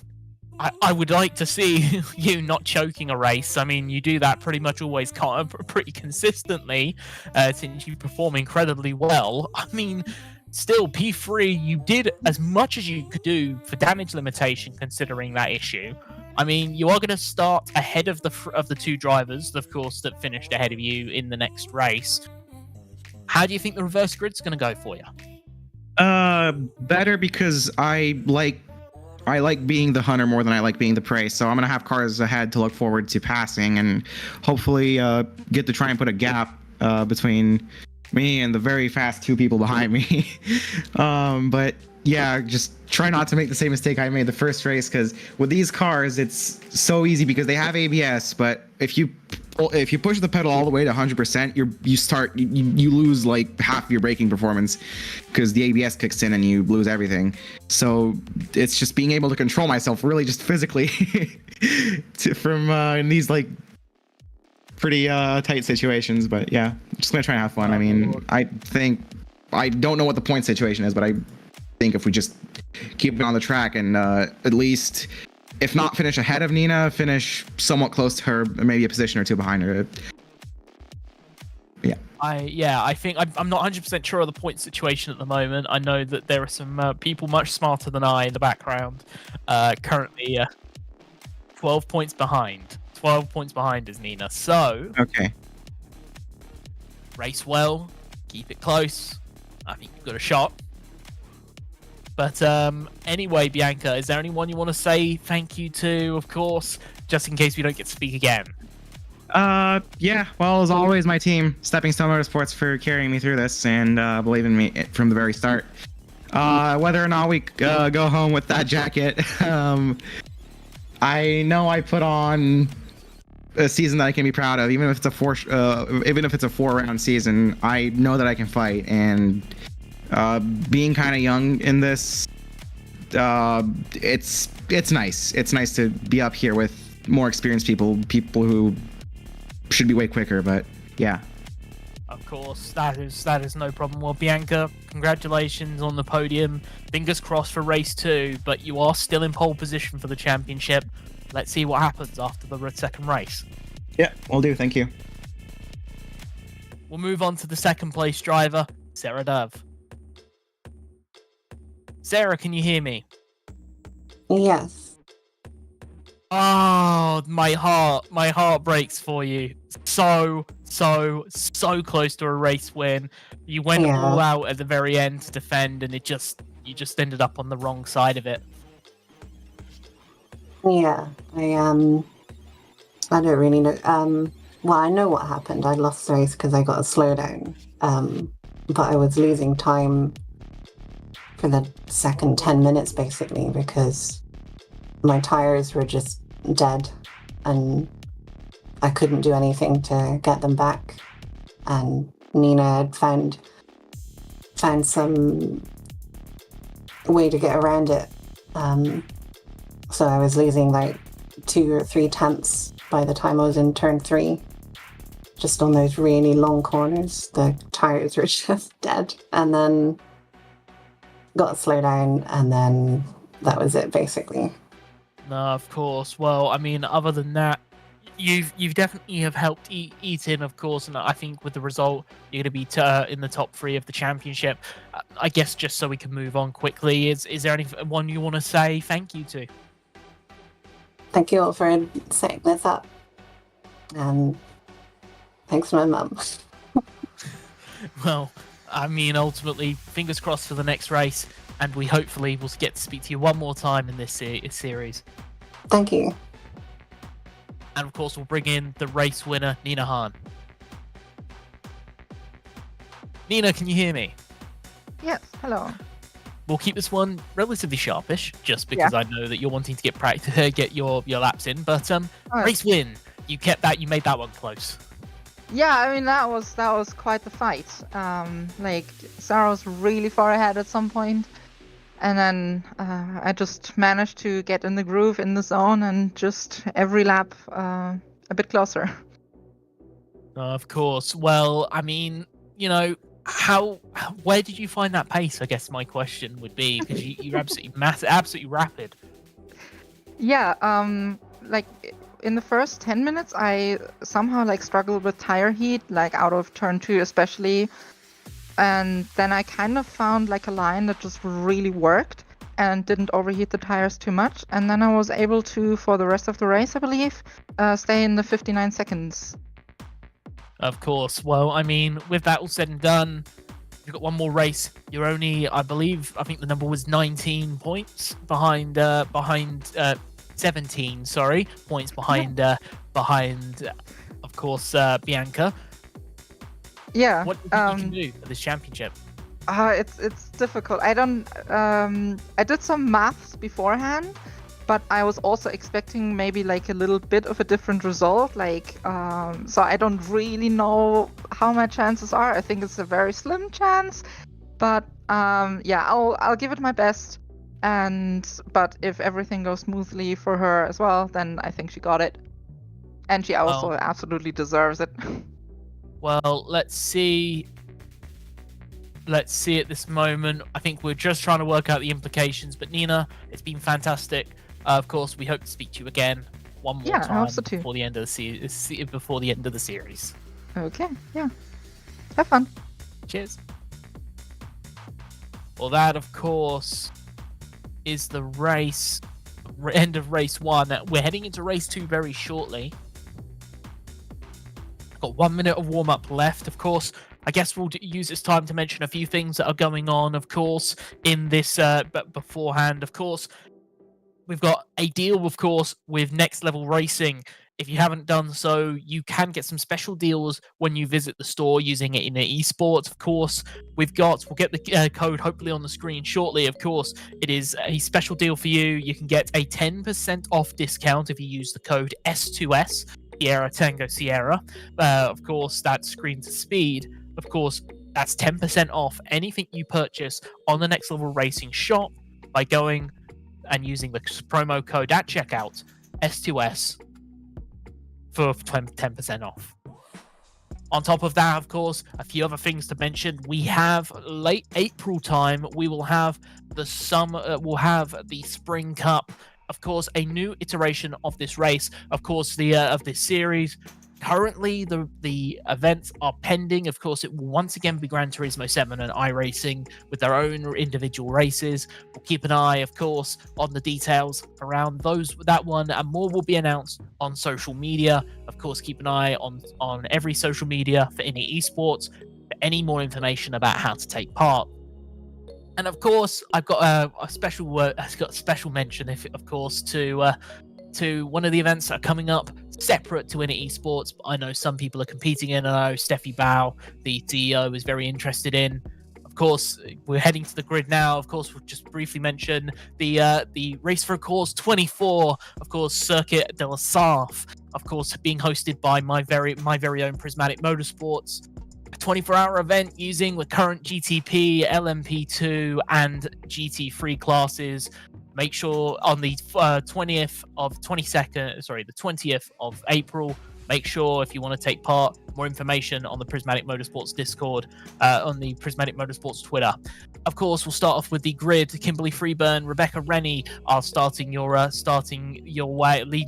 I would like to see you not choking a race. I mean, you do that pretty much always pretty consistently since you perform incredibly well. I mean, still, P3, you did as much as you could do for damage limitation, considering that issue. I mean, you are going to start ahead of the two drivers, of course, that finished ahead of you in the next race. How do you think the reverse grid's going to go for you? Better, because I like being the hunter more than I like being the prey. So I'm going to have cars ahead to look forward to passing, and hopefully get to try and put a gap between me and the very fast two people behind me. But yeah, just try not to make the same mistake I made the first race, because with these cars, it's so easy because they have ABS, but if you push the pedal all the way to 100%, you lose like half of your braking performance, because the ABS kicks in and you lose everything. So it's just being able to control myself really just physically from in these like pretty tight situations. But yeah, I'm just gonna try and have fun. I mean, I don't know what the point situation is, but I think if we just keep it on the track and at least, if not finish ahead of Nina, finish somewhat close to her, maybe a position or two behind her. Yeah. I think I'm not 100% sure of the point situation at the moment. I know that there are some people much smarter than I in the background. Currently 12 points behind. 12 points behind is Nina. So, okay. Race well, keep it close. I think you've got a shot. But anyway, Bianca, is there anyone you want to say thank you to, of course, just in case we don't get to speak again? Yeah, well, as always, my team, Stepping Stone Motorsports, for carrying me through this and believing in me from the very start. Whether or not we go home with that jacket, I know I put on a season that I can be proud of, even if it's a 4-round season. I know that I can fight, and being kind of young in this, it's nice. It's nice to be up here with more experienced people who should be way quicker. But yeah, of course, that is no problem. Well, Bianca, congratulations on the podium. Fingers crossed for race 2, but you are still in pole position for the championship. Let's see what happens after the second race. Yeah, will do. Thank you. We'll move on to the second place driver, Sarah Dove. Sarah, can you hear me? Yes. Oh, my heart breaks for you. So close to a race win. You went all out at the very end to defend, and you just ended up on the wrong side of it. Yeah, I don't really know. Well, I know what happened. I lost the race because I got a slowdown. But I was losing time for the second 10 minutes, basically, because my tires were just dead and I couldn't do anything to get them back. And Nina had found some way to get around it. So I was losing like 2 or 3 tenths by the time I was in turn 3. Just on those really long corners, the tires were just dead. And then got a slowdown, and then that was it, basically. No, of course. Well, I mean, other than that, you've definitely have helped eat in, of course, and I think with the result, you're going to be in the top 3 of the championship. I guess just so we can move on quickly, is there anyone you want to say thank you to? Thank you all for setting this up. And thanks to my mum. Well, I mean, ultimately, fingers crossed for the next race, and we hopefully will get to speak to you one more time in this series. Thank you. And of course, we'll bring in the race winner, Nina Hahn. Nina, can you hear me? Yes, hello. We'll keep this one relatively sharpish, just because I know that you're wanting to get your laps in. But race win, you kept that, you made that one close. Yeah, I mean that was quite the fight. Like Sarah was really far ahead at some point, and then I just managed to get in the groove, in the zone, and just every lap a bit closer. Of course. Well, I mean, you know, where did you find that pace? I guess my question would be, because you're absolutely absolutely rapid. Yeah, like in the first 10 minutes, I somehow like struggled with tire heat, like out of turn 2 especially. And then I kind of found like a line that just really worked and didn't overheat the tires too much. And then I was able to, for the rest of the race, I believe, stay in the 59 seconds. Of course. Well, I mean, with that all said and done, you've got one more race. You're only, I think the number was 19 points behind 17, sorry, points behind, of course, Bianca. Yeah. What do you think you can do for this championship? It's difficult. I did some maths beforehand, but I was also expecting maybe like a little bit of a different result. Like, so I don't really know how my chances are. I think it's a very slim chance, but yeah, I'll give it my best. But if everything goes smoothly for her as well, then I think she got it, and she also absolutely deserves it. Well, let's see. Let's see at this moment. I think we're just trying to work out the implications. But Nina, it's been fantastic. Of course, we hope to speak to you again one more time I hope so too. before the end of the series. Okay, yeah. Have fun. Cheers. Well, that, of course, is the end of race 1. We're heading into race 2 very shortly. Got 1 minute of warm-up left. Of course, I guess we'll use this time to mention a few things that are going on, of course, in this, but beforehand, of course, we've got a deal, of course, with Next Level Racing. If you haven't done so, you can get some special deals when you visit the store using it in the esports. Of course, we'll get the code hopefully on the screen shortly. Of course, it is a special deal for you. You can get a 10% off discount if you use the code S2S, Sierra Tango Sierra. Of course, that's screen to speed. Of course, that's 10% off anything you purchase on the Next Level Racing shop by going and using the promo code at checkout, S2S, for 10% off. On top of that, of course, a few other things to mention. We have late April time. We will have the Spring Cup. Of course, a new iteration of this race. Of course, of this series. Currently, the events are pending. Of course, it will once again be Gran Turismo 7 and iRacing with their own individual races. We'll keep an eye, of course, on the details around that one, and more will be announced on social media. Of course, keep an eye on every social media for any esports for any more information about how to take part. And of course, I've got a special mention, of course, to one of the events that are coming up separate to any esports, but I know some people are competing in. I know Steffi Bao, the CEO, is very interested in. Of course, we're heading to the grid now. Of course, we'll just briefly mention the Race for a Cause 24, of course, Circuit de la Sarf, of course, being hosted by my very own Prismatic Motorsports. A 24-hour event using the current GTP, LMP2, and GT3 classes. Make sure on the 20th of April, make sure if you want to take part, more information on the Prismatic Motorsports Discord, on the Prismatic Motorsports Twitter. Of course, we'll start off with the grid. Kimberly Freeburn, Rebecca Rennie are leading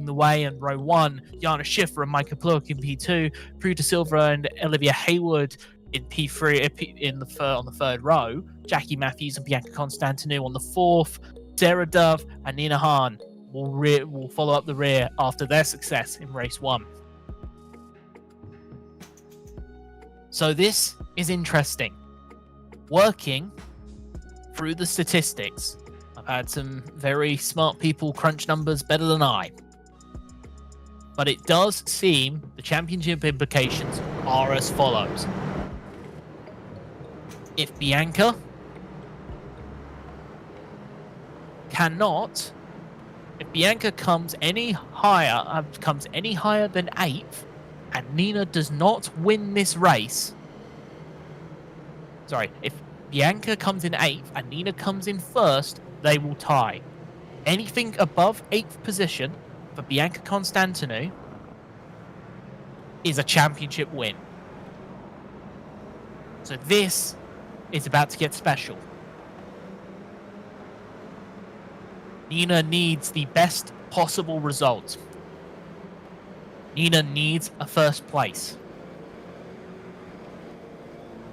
the way in row 1. Jana Schiffer and Micah Pluk in P2. Prue De Silva and Olivia Hayward in P3 on the third row. Jackie Matthews and Bianca Constantinou on the 4th. Sarah Dove and Nina Hahn will follow up the rear after their success in race 1. So this is interesting. Working through the statistics, I've had some very smart people crunch numbers better than I. But it does seem the championship implications are as follows. If Bianca comes any higher than 8th, and Nina does not win this race. If Bianca comes in 8th and Nina comes in 1st, they will tie. Anything above 8th position for Bianca Constantinou is a championship win. So this is about to get special. Nina needs the best possible result. Nina needs a 1st place.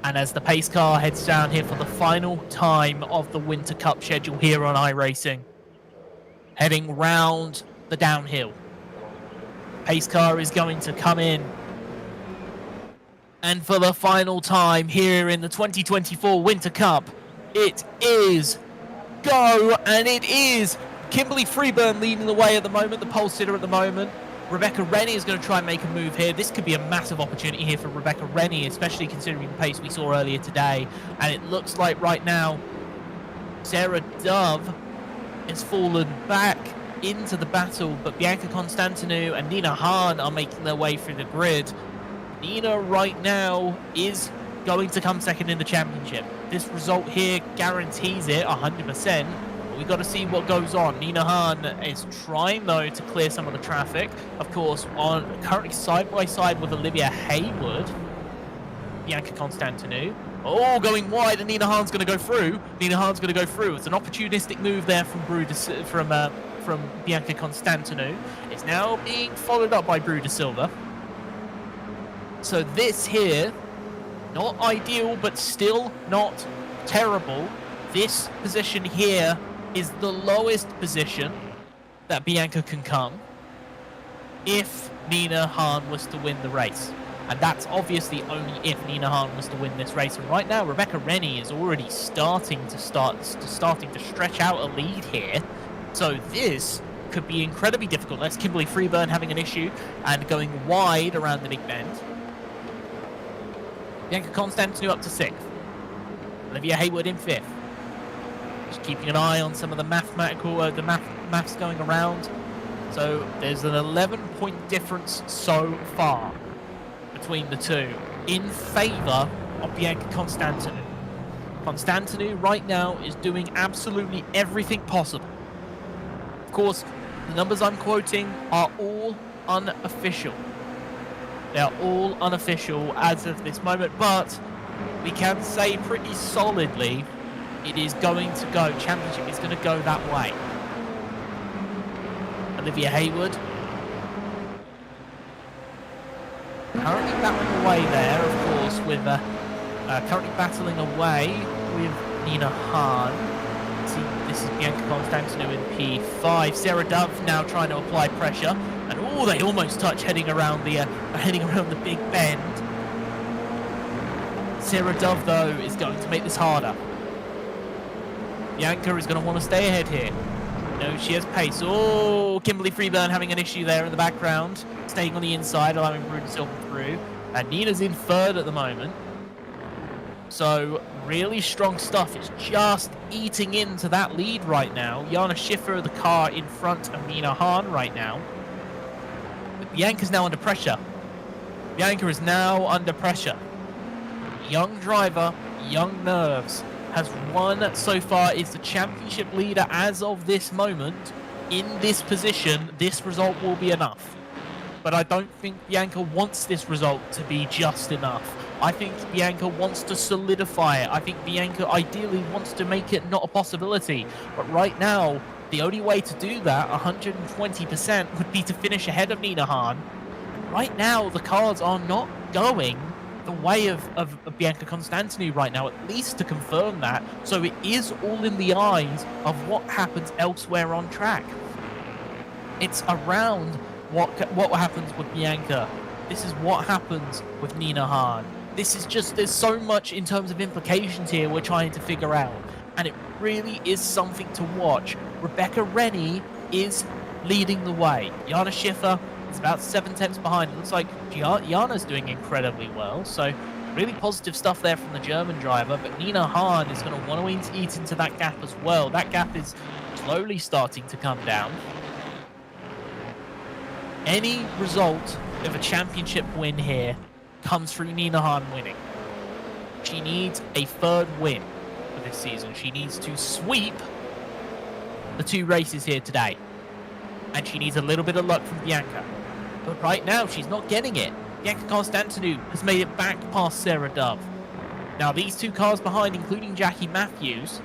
And as the pace car heads down here for the final time of the Winter Cup schedule here on iRacing, heading round the downhill, pace car is going to come in. And for the final time here in the 2024 Winter Cup, it is go, and it is Kimberly Freeburn leading the way at the moment, the pole sitter at the moment. Rebecca Rennie is going to try and make a move here. This could be a massive opportunity here for Rebecca Rennie, especially considering the pace we saw earlier today. And it looks like right now, Sarah Dove has fallen back into the battle, but Bianca Constantinou and Nina Hahn are making their way through the grid. Nina right now is going to come second in the championship. This result here guarantees it 100%. We've got to see what goes on. Nina Hahn is trying, though, to clear some of the traffic. Of course, currently side by side with Olivia Hayward. Bianca Constantinou. Oh, going wide, and Nina Hahn's going to go through. It's an opportunistic move there from Bianca Constantinou. It's now being followed up by Prue De Silva. So this here, not ideal, but still not terrible. This position here is the lowest position that Bianca can come if Nina Hahn was to win the race. And that's obviously only if Nina Hahn was to win this race. And right now, Rebecca Rennie is already starting to stretch out a lead here. So this could be incredibly difficult. That's Kimberly Freeburn having an issue and going wide around the big bend. Bianca Constantinou up to 6th. Olivia Hayward in 5th. Just keeping an eye on some of the maths going around. So there's an 11-point difference so far between the two in favour of Bianca Constantinou. Constantinou right now is doing absolutely everything possible. Of course, the numbers I'm quoting are all unofficial. They are all unofficial as of this moment, but we can say pretty solidly it is going to go. Championship is going to go that way. Olivia Hayward currently battling away there, of course, with currently battling away with Nina Hahn. See, this is Bianca Constantinou in P5. Sarah Dove now trying to apply pressure, and oh, they almost touch heading around the big bend. Sarah Dove, though, is going to make this harder. Bianca is going to want to stay ahead here. No, she has pace. Oh, Kimberly Freeburn having an issue there in the background. Staying on the inside, allowing Prue De Silva through. And Nina's in 3rd at the moment. So, really strong stuff. It's just eating into that lead right now. Jana Schiffer, the car in front of Nina Hahn right now. But Bianca's now under pressure. Bianca is now under pressure. Young driver, young nerves. has won so far, is the championship leader as of this moment. In this position, this result will be enough. But I don't think Bianca wants this result to be just enough. I think Bianca wants to solidify it. I think Bianca ideally wants to make it not a possibility. But right now, the only way to do that, 120%, would be to finish ahead of Nina Hahn. Right now, the cards are not going the way of Bianca Constantinou right now, at least to confirm that. So it is all in the eyes of what happens elsewhere on track. It's around what happens with Bianca. This is what happens with Nina Hahn. This is just, there's so much in terms of implications here we're trying to figure out. And it really is something to watch. Rebecca Rennie is leading the way. Jana Schiffer is about 7 tenths behind. It looks like Jana's doing incredibly well. So really positive stuff there from the German driver. But Nina Hahn is going to want to eat into that gap as well. That gap is slowly starting to come down. Any result of a championship win here comes through Nina Hahn winning. She needs a third win for this season. She needs to sweep the 2 races here today. And she needs a little bit of luck from Bianca. But right now, she's not getting it. Bianca Constantinou has made it back past Sarah Dove. Now, these 2 cars behind, including Jackie Matthews,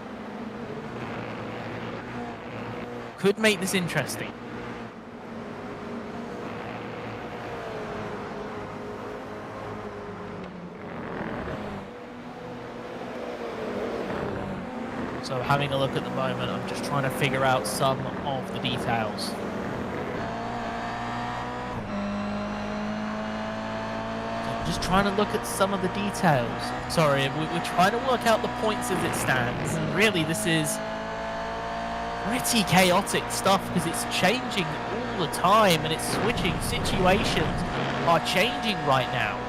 could make this interesting. So having a look at the moment, I'm just trying to figure out some of the details. I'm just trying to look at some of the details. Sorry, we're trying to work out the points as it stands. And really, this is pretty chaotic stuff because it's changing all the time and it's switching. Situations are changing right now.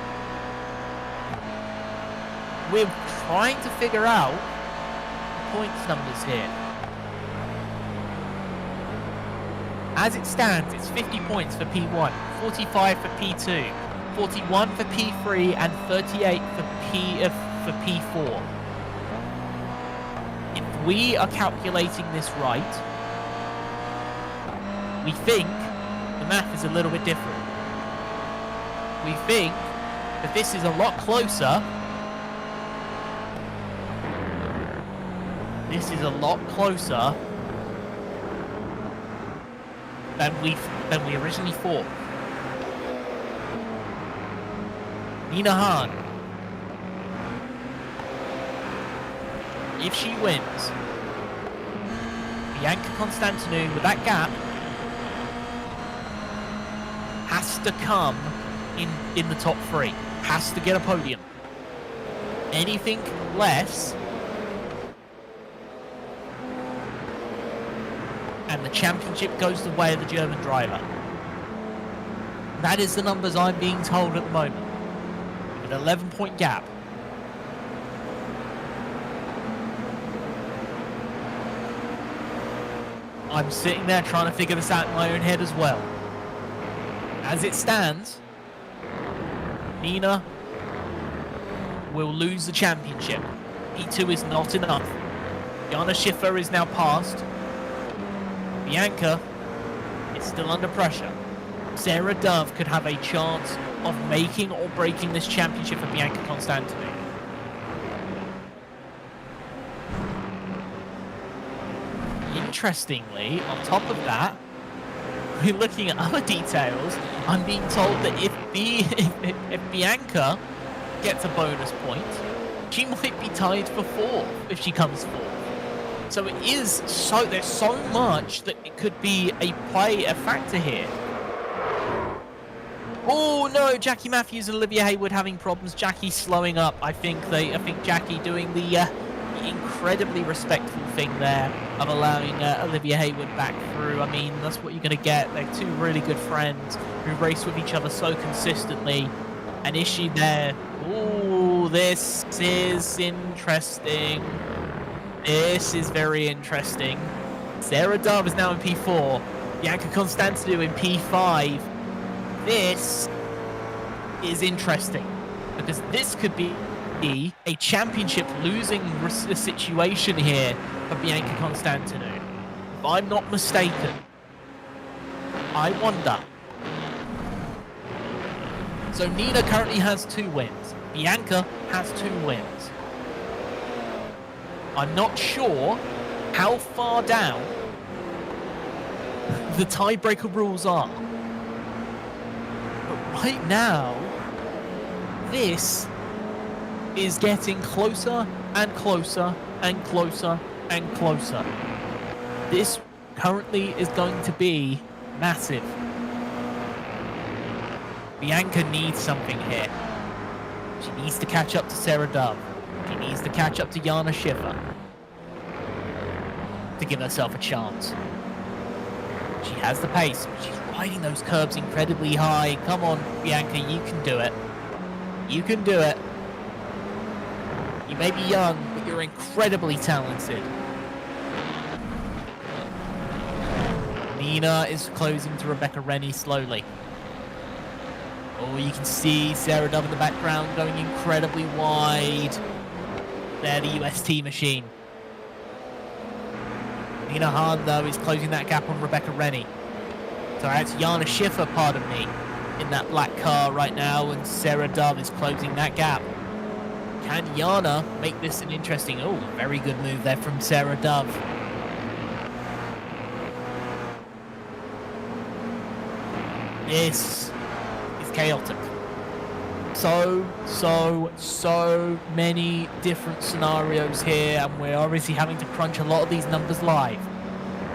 We're trying to figure out points numbers here. As it stands, it's 50 points for P1, 45 for P2, 41 for P3, and 38 for P4. If we are calculating this right, we think the math is a little bit different. We think that this is a lot closer. This is a lot closer than we originally thought. Nina Hahn, if she wins, Bianca Constantinou with that gap has to come in the top 3, has to get a podium. Anything less, and the championship goes the way of the German driver. That is the numbers I'm being told at the moment. With an 11-point gap. I'm sitting there trying to figure this out in my own head as well. As it stands, Nina will lose the championship. P2 is not enough. Jana Schiffer is now passed. Bianca is still under pressure. Sarah Dove could have a chance of making or breaking this championship for Bianca Constantinou. Interestingly, on top of that, we're looking at other details. I'm being told that if Bianca gets a bonus point, she might be tied for 4th if she comes 4th. So it is there's so much that it could be a factor here. Oh no, Jackie Matthews and Olivia Hayward having problems. Jackie slowing up. I think Jackie doing the incredibly respectful thing there of allowing Olivia Hayward back through. I mean, that's what you're going to get. They're 2 really good friends who race with each other so consistently. An issue there. Oh, this is interesting. This is very interesting. Sarah Dove is now in P4. Bianca Constantinou in P5. This is interesting because this could be be a championship losing situation here for Bianca Constantinou. If I'm not mistaken, I wonder. So Nina currently has 2 wins. Bianca has 2 wins. I'm not sure how far down the tiebreaker rules are. But right now, this is getting closer and closer and closer and closer. This currently is going to be massive. Bianca needs something here. She needs to catch up to Sarah Dove. She needs to catch up to Jana Schiffer to give herself a chance. She has the pace, but she's riding those curbs incredibly high. Come on, Bianca, you can do it. You can do it. You may be young, but you're incredibly talented. Nina is closing to Rebecca Rennie slowly. Oh, you can see Sarah Dove in the background going incredibly wide. There, the UST machine. Nina Hahn, though, is closing that gap on Rebecca Rennie. So that's Jana Schiffer, pardon me, in that black car right now, and Sarah Dove is closing that gap. Can Jana make this an interesting... Oh, very good move there from Sarah Dove. This is chaotic. So many different scenarios here, and we're obviously having to crunch a lot of these numbers live.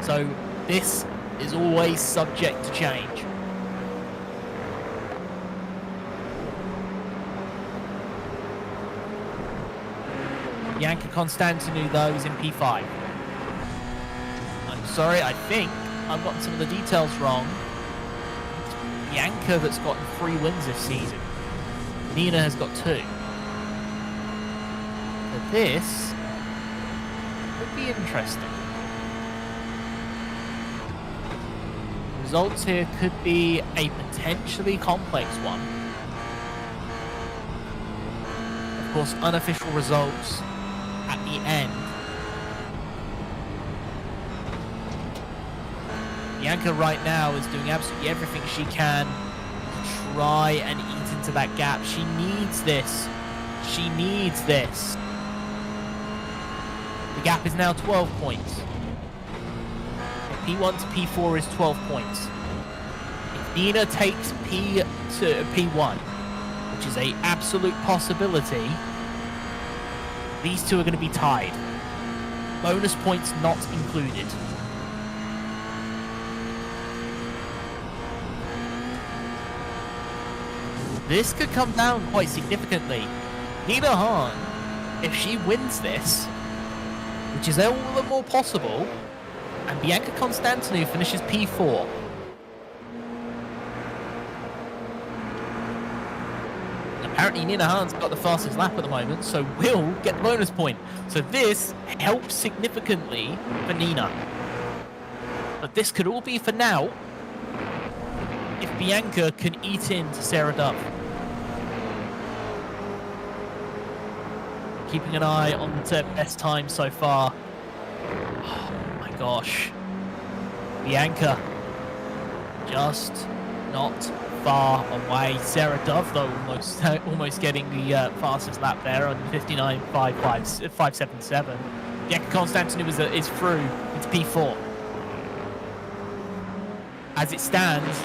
So this is always subject to change. Bianca Constantinou, though, is in P5. I'm sorry, I think I've gotten some of the details wrong. It's Bianca that's gotten 3 wins this season. Nina has got 2. But this could be interesting. Results here could be a potentially complex one. Of course, unofficial results at the end. Bianca right now is doing absolutely everything she can to try and eat into that gap. She needs this. She needs this. The gap is now 12 points. P1 to P4 is 12 points. If Nina takes P to P1, which is an absolute possibility, these two are going to be tied. Bonus points not included. This could come down quite significantly. Nina Hahn, if she wins this, which is all the more possible, and Bianca Constantinou finishes P4. Apparently Nina Hahn's got the fastest lap at the moment, so will get the bonus point. So this helps significantly for Nina. But this could all be for now if Bianca can eat into Sarah Dove. Keeping an eye on the best time so far. Oh my gosh. Bianca just not far away. Sarah Dove, though, almost getting the fastest lap there on 59.577. Bianca Constantinou is through into P4. As it stands,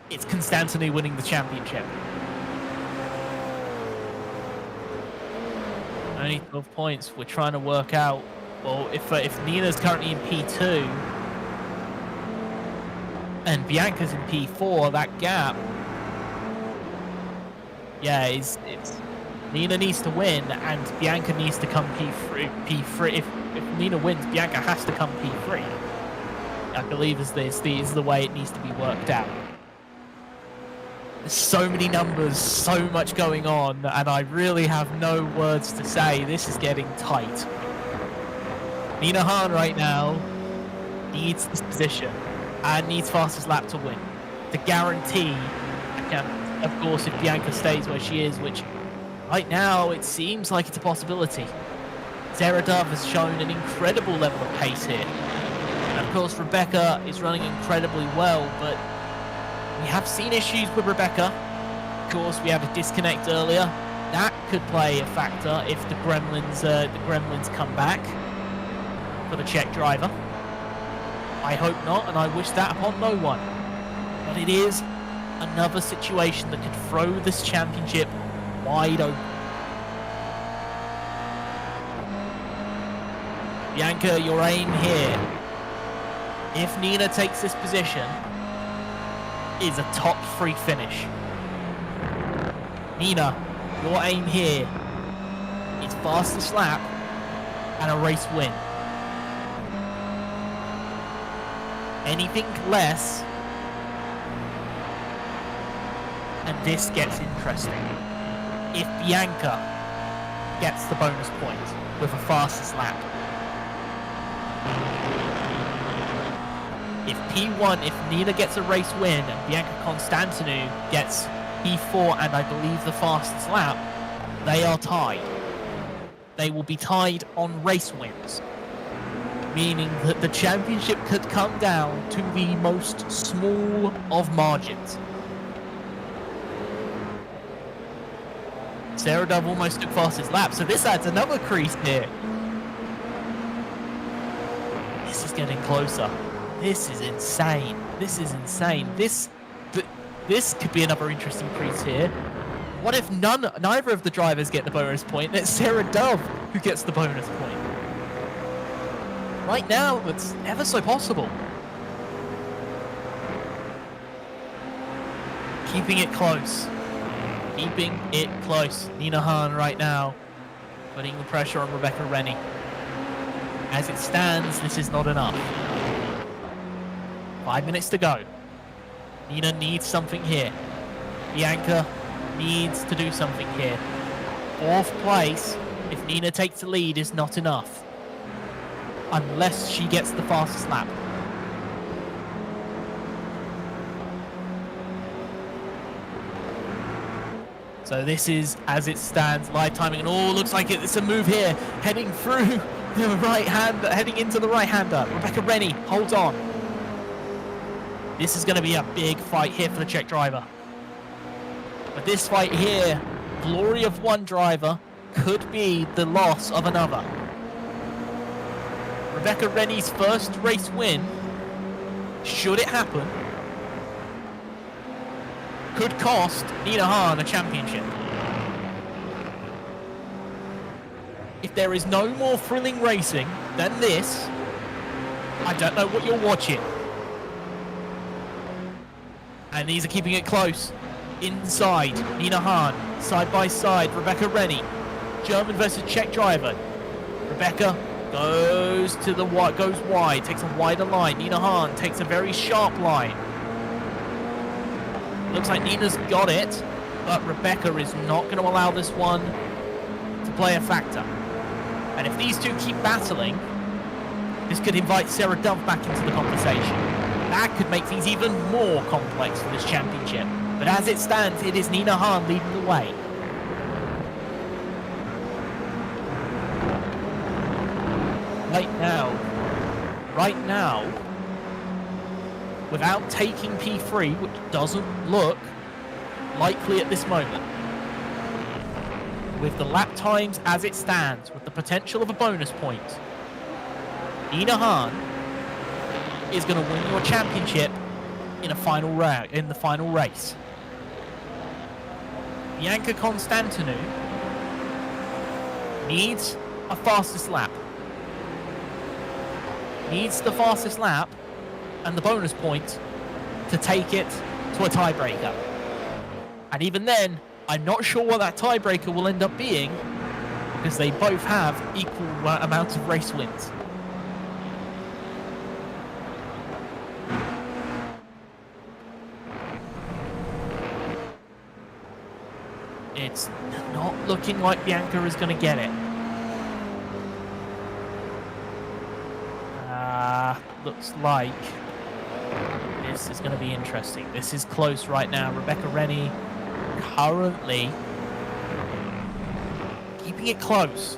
it's Constantinou winning the championship. Only 12 points. We're trying to work out, well, if Nina's currently in P2 and Bianca's in P4, that gap, yeah, it's Nina needs to win and Bianca needs to come P3. If Nina wins, Bianca has to come P3. I believe is the way it needs to be worked out. There's so many numbers, so much going on, and I really have no words to say. This is getting tight. Nina Hahn right now needs this position and needs fastest lap to win to guarantee, of course, if Bianca stays where she is, which Right now, it seems like it's a possibility. Sarah Dove has shown an incredible level of pace here. And of course, Rebecca is running incredibly well, but we have seen issues with Rebecca. Of course, we had a disconnect earlier. That could play a factor if the Gremlins come back for the Czech driver. I hope not, and I wish that upon no one. But it is another situation that could throw this championship wide open. Bianca, your aim here, if Nina takes this position, is a top 3 finish. Nina, your aim here is fastest lap and a race win. Anything less, and this gets interesting. If Bianca gets the bonus point with a fastest lap. If P1, if Nina gets a race win and Bianca Constantinou gets P4 and I believe the fastest lap, they are tied. They will be tied on race wins, meaning that the championship could come down to the most small of margins. Sarah Dove almost took fastest lap, so this adds another crease here. This is getting closer. This is insane. This is insane. This could be another interesting crease here. What if neither of the drivers get the bonus point? It's Sarah Dove who gets the bonus point. Right now, it's ever so possible. Keeping it close. Keeping it close. Nina Hahn right now putting the pressure on Rebecca Rennie. As it stands, this is not enough. 5 minutes to go. Nina needs something here. Bianca needs to do something here. 4th place, if Nina takes the lead, is not enough. Unless she gets the fastest lap. So this is, as it stands, live timing, and oh, looks like it's a move here, heading through the right hand, heading into the right-hander. Rebecca Rennie holds on. This is going to be a big fight here for the Czech driver. But this fight here, glory of one driver could be the loss of another. Rebecca Rennie's first race win, should it happen, could cost Nina Hahn a championship. If there is no more thrilling racing than this, I don't know what you're watching. And these are keeping it close. Inside, Nina Hahn, side by side, Rebecca Rennie. German versus Czech driver. Rebecca goes to the goes wide, takes a wider line. Nina Hahn takes a very sharp line. Looks like Nina's got it, but Rebecca is not going to allow this one to play a factor. And if these two keep battling, this could invite Sarah Dove back into the conversation. That could make things even more complex for this championship. But as it stands, it is Nina Hahn leading the way. Right now, without taking P3, which doesn't look likely at this moment, with the lap times as it stands, with the potential of a bonus point, Nina Hahn is going to win your championship in a final round, in the final race. Bianca Constantinou needs a fastest lap. Needs the fastest lap and the bonus point to take it to a tiebreaker. And even then, I'm not sure what that tiebreaker will end up being, because they both have equal amounts of race wins. It's not looking like Bianca is going to get it. Looks like this is going to be interesting. This is close right now. Rebecca Rennie currently keeping it close,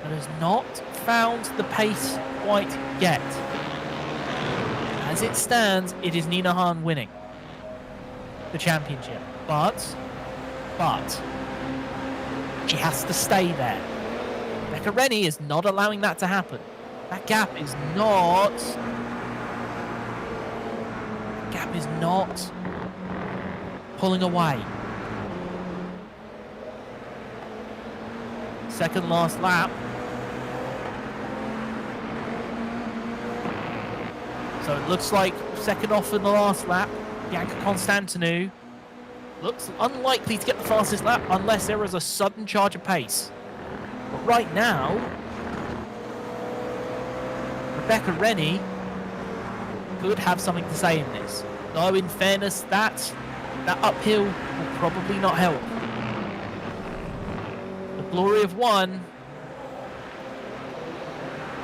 but has not found the pace quite yet. As it stands, it is Nina Hahn winning the championship, but she has to stay there. Rebecca Rennie is not allowing that to happen. That gap is not pulling away. Second last lap. So it looks like second off in the last lap. Bianca Constantinou looks unlikely to get the fastest lap unless there is a sudden charge of pace. But right now, Rebecca Rennie could have something to say in this. Though in fairness, that uphill will probably not help. The glory of one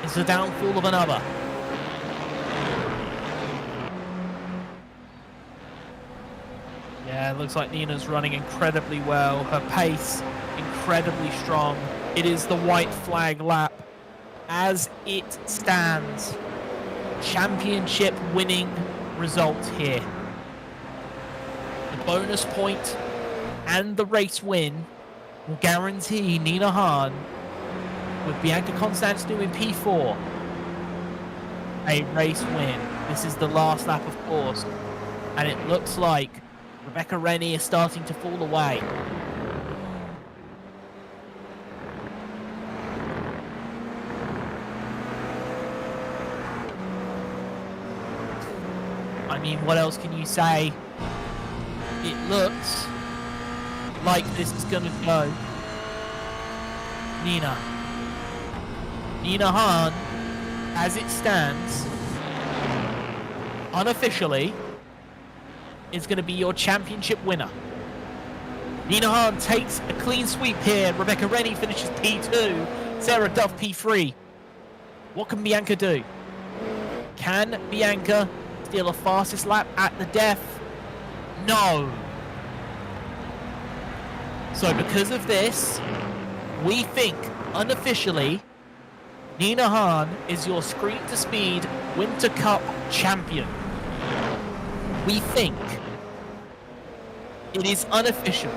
is the downfall of another. Yeah, it looks like Nina's running incredibly well. Her pace, incredibly strong. It is the white flag lap. As it stands, championship winning result here. The bonus point and the race win will guarantee Nina Hahn with Bianca Constantinou in P4 a race win. This is the last lap, of course, and it looks like Rebecca Rennie is starting to fall away. I mean, what else can you say? It looks like this is going to go. Nina Hahn, as it stands, unofficially, is going to be your championship winner. Nina Hahn takes a clean sweep here. Rebecca Rennie finishes P2. Sarah Duff P3. What can Bianca do? Can Bianca steal a fastest lap at the death? No. So because of this, we think unofficially Nina Hahn is your Screen to Speed Winter Cup champion. We think it is unofficial.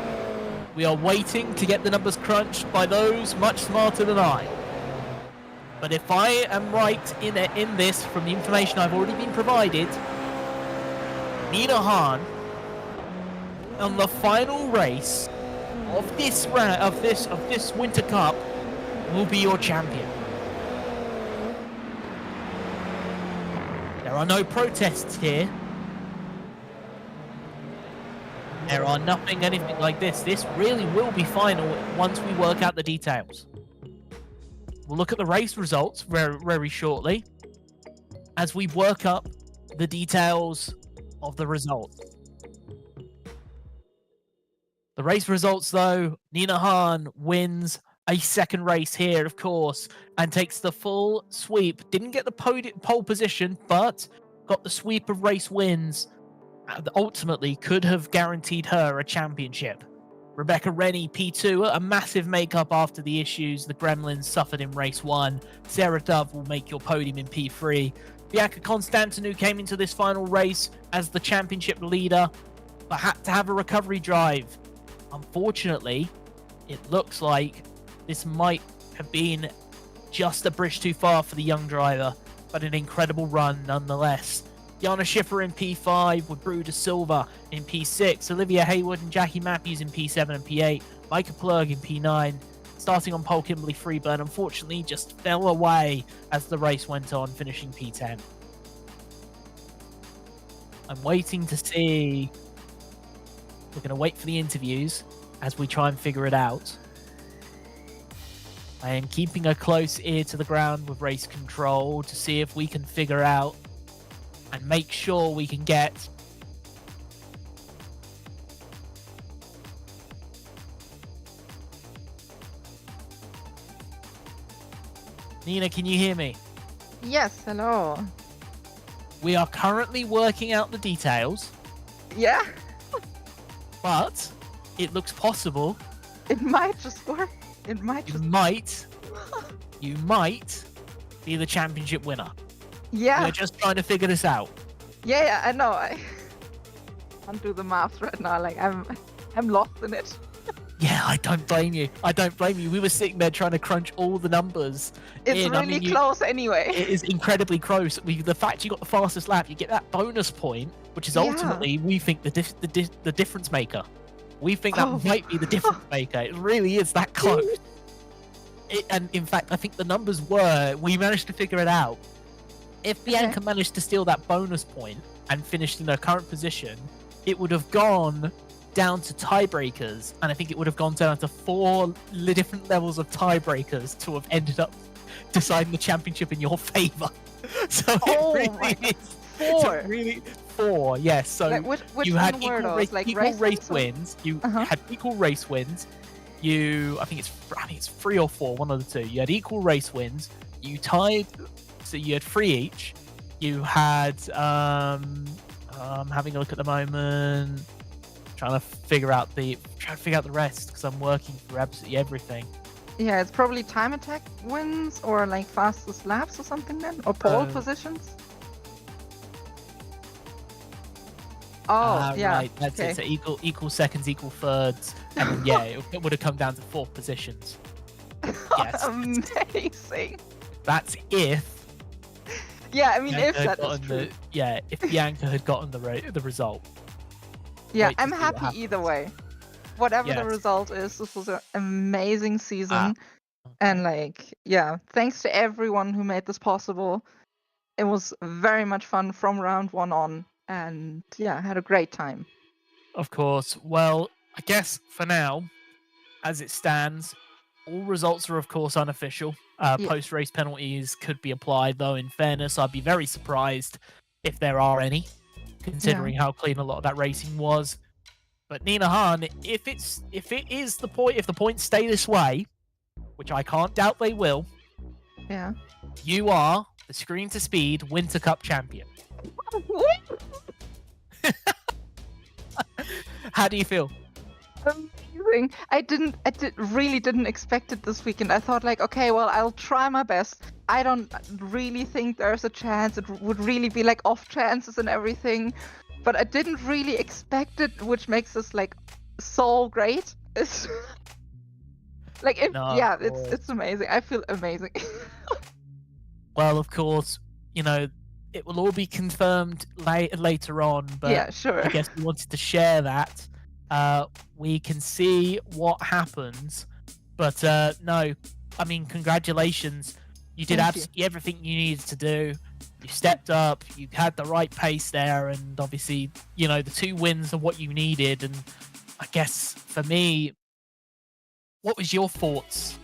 We are waiting to get the numbers crunched by those much smarter than I. But if I am right in this, from the information I've already been provided, Nina Hahn, on the final race of this Winter Cup, will be your champion. There are no protests here. There are anything like this. This really will be final once we work out the details. We'll look at the race results very, very shortly as we work up the details of the result. The race results, though, Nina Hahn wins a second race here, of course, and takes the full sweep. Didn't get the pole position, but got the sweep of race wins. Ultimately could have guaranteed her a championship. Rebecca Rennie, P2, a massive makeup after the issues the Gremlins suffered in race 1. Sarah Dove will make your podium in P3. Bianca Constantinou came into this final race as the championship leader, but had to have a recovery drive. Unfortunately, it looks like this might have been just a bridge too far for the young driver, but an incredible run nonetheless. Jana Schiffer in P5 with Bruder Silva in P6, Olivia Hayward and Jackie Matthews in P7 and P8, Micah Plurg in P9, starting on pole Kimberly Freeburn unfortunately just fell away as the race went on, finishing P10. I'm waiting to see. We're going to wait for the interviews as we try and figure it out. I am keeping a close ear to the ground with race control to see if we can figure out and make sure we can get Nina, can you hear me? Yes, hello. We are currently working out the details, Yeah, but it looks possible. it might just work. It might You just. might be the championship winner. Yeah. We're just trying to figure this out. Yeah, I know. I can't do the maths right now. Like I'm lost in it. Yeah, I don't blame you. We were sitting there trying to crunch all the numbers. It's really close anyway. It is incredibly close. The fact you got the fastest lap, you get that bonus point, which is Yeah. ultimately, we think, the difference maker. We think that Oh. might be the difference maker. It really is that close. And in fact, I think the numbers were, we managed to figure it out. If Bianca managed to steal that bonus point and finished in her current position, it would have gone down to tiebreakers, and I think it would have gone down to 4 different levels of tiebreakers to have ended up deciding the championship in your favor. So Oh it my really God. is. 4. Really, 4, yes. So Like, which you one had were equal, those? Like equal race wins or- wins. You Uh-huh. had equal race wins. I think it's 3 or 4, one of the two. You had equal race wins. You tied, so you had 3 each. You had I'm having a look at the moment, trying to figure out the rest because I'm working through absolutely everything. Yeah, it's probably time attack wins or like fastest laps or something then, or pole Oh. positions. Oh, yeah. Right. That's okay. it. So equal seconds, equal thirds, and then, yeah, it would have come down to 4th positions. Yes. Amazing. That's if. Yeah, I mean, if Bianca had that is gotten true. if Bianca had gotten the result. Yeah, wait to I'm see what happy happens. either way. Whatever the Yes. result is, this was an amazing season. Okay. And like, yeah, thanks to everyone who made this possible. It was very much fun from round 1 on. And yeah, I had a great time. Of course. Well, I guess for now, as it stands, all results are of course unofficial. Yeah. Post-race penalties could be applied, though. In fairness, I'd be very surprised if there are any, considering how clean a lot of that racing was. But Nina Han, if the points stay this way, which I can't doubt they will, Yeah. you are the Screen to Speed Winter Cup champion. How do you feel? Amazing. I really didn't expect it this weekend. I thought like, okay, well, I'll try my best. I don't really think there's a chance. It would really be like off chances and everything. But I didn't really expect it, which makes this like so great. It's like it's amazing. I feel amazing. Well, of course, it will all be confirmed later on, but yeah, sure. I guess we wanted to share that. We can see what happens, but no, I mean, congratulations. You did Thank you. absolutely everything you needed to do. You stepped up, you had the right pace there, and obviously, the 2 wins are what you needed. And I guess for me, what was your thoughts,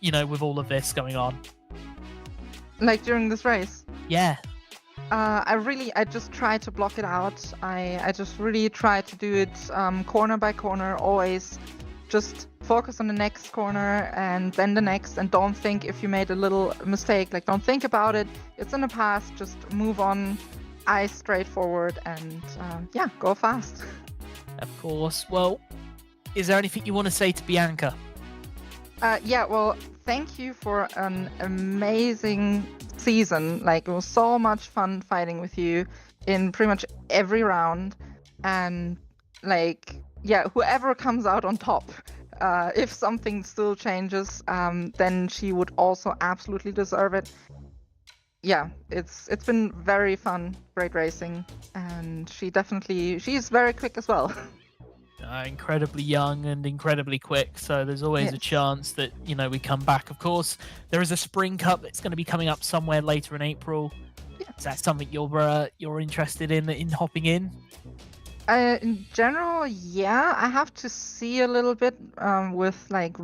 with all of this going on? Like during this race. Yeah. I just tried to block it out. I just really tried to do it corner by corner, always just focus on the next corner and then the next, and don't think if you made a little mistake, like don't think about it. It's in the past, just move on, eyes straight forward, and go fast. Of course. Well, is there anything you want to say to Bianca? Well, thank you for an amazing season. Like, it was so much fun fighting with you in pretty much every round. And, like, whoever comes out on top, if something still changes, then she would also absolutely deserve it. Yeah, it's been very fun, great racing. And she's very quick as well. Incredibly young and incredibly quick, so there's always a chance that we come back. Of course, there is a Spring Cup that's going to be coming up somewhere later in April. Is that something you're interested in hopping in? In general, yeah, I have to see a little bit with like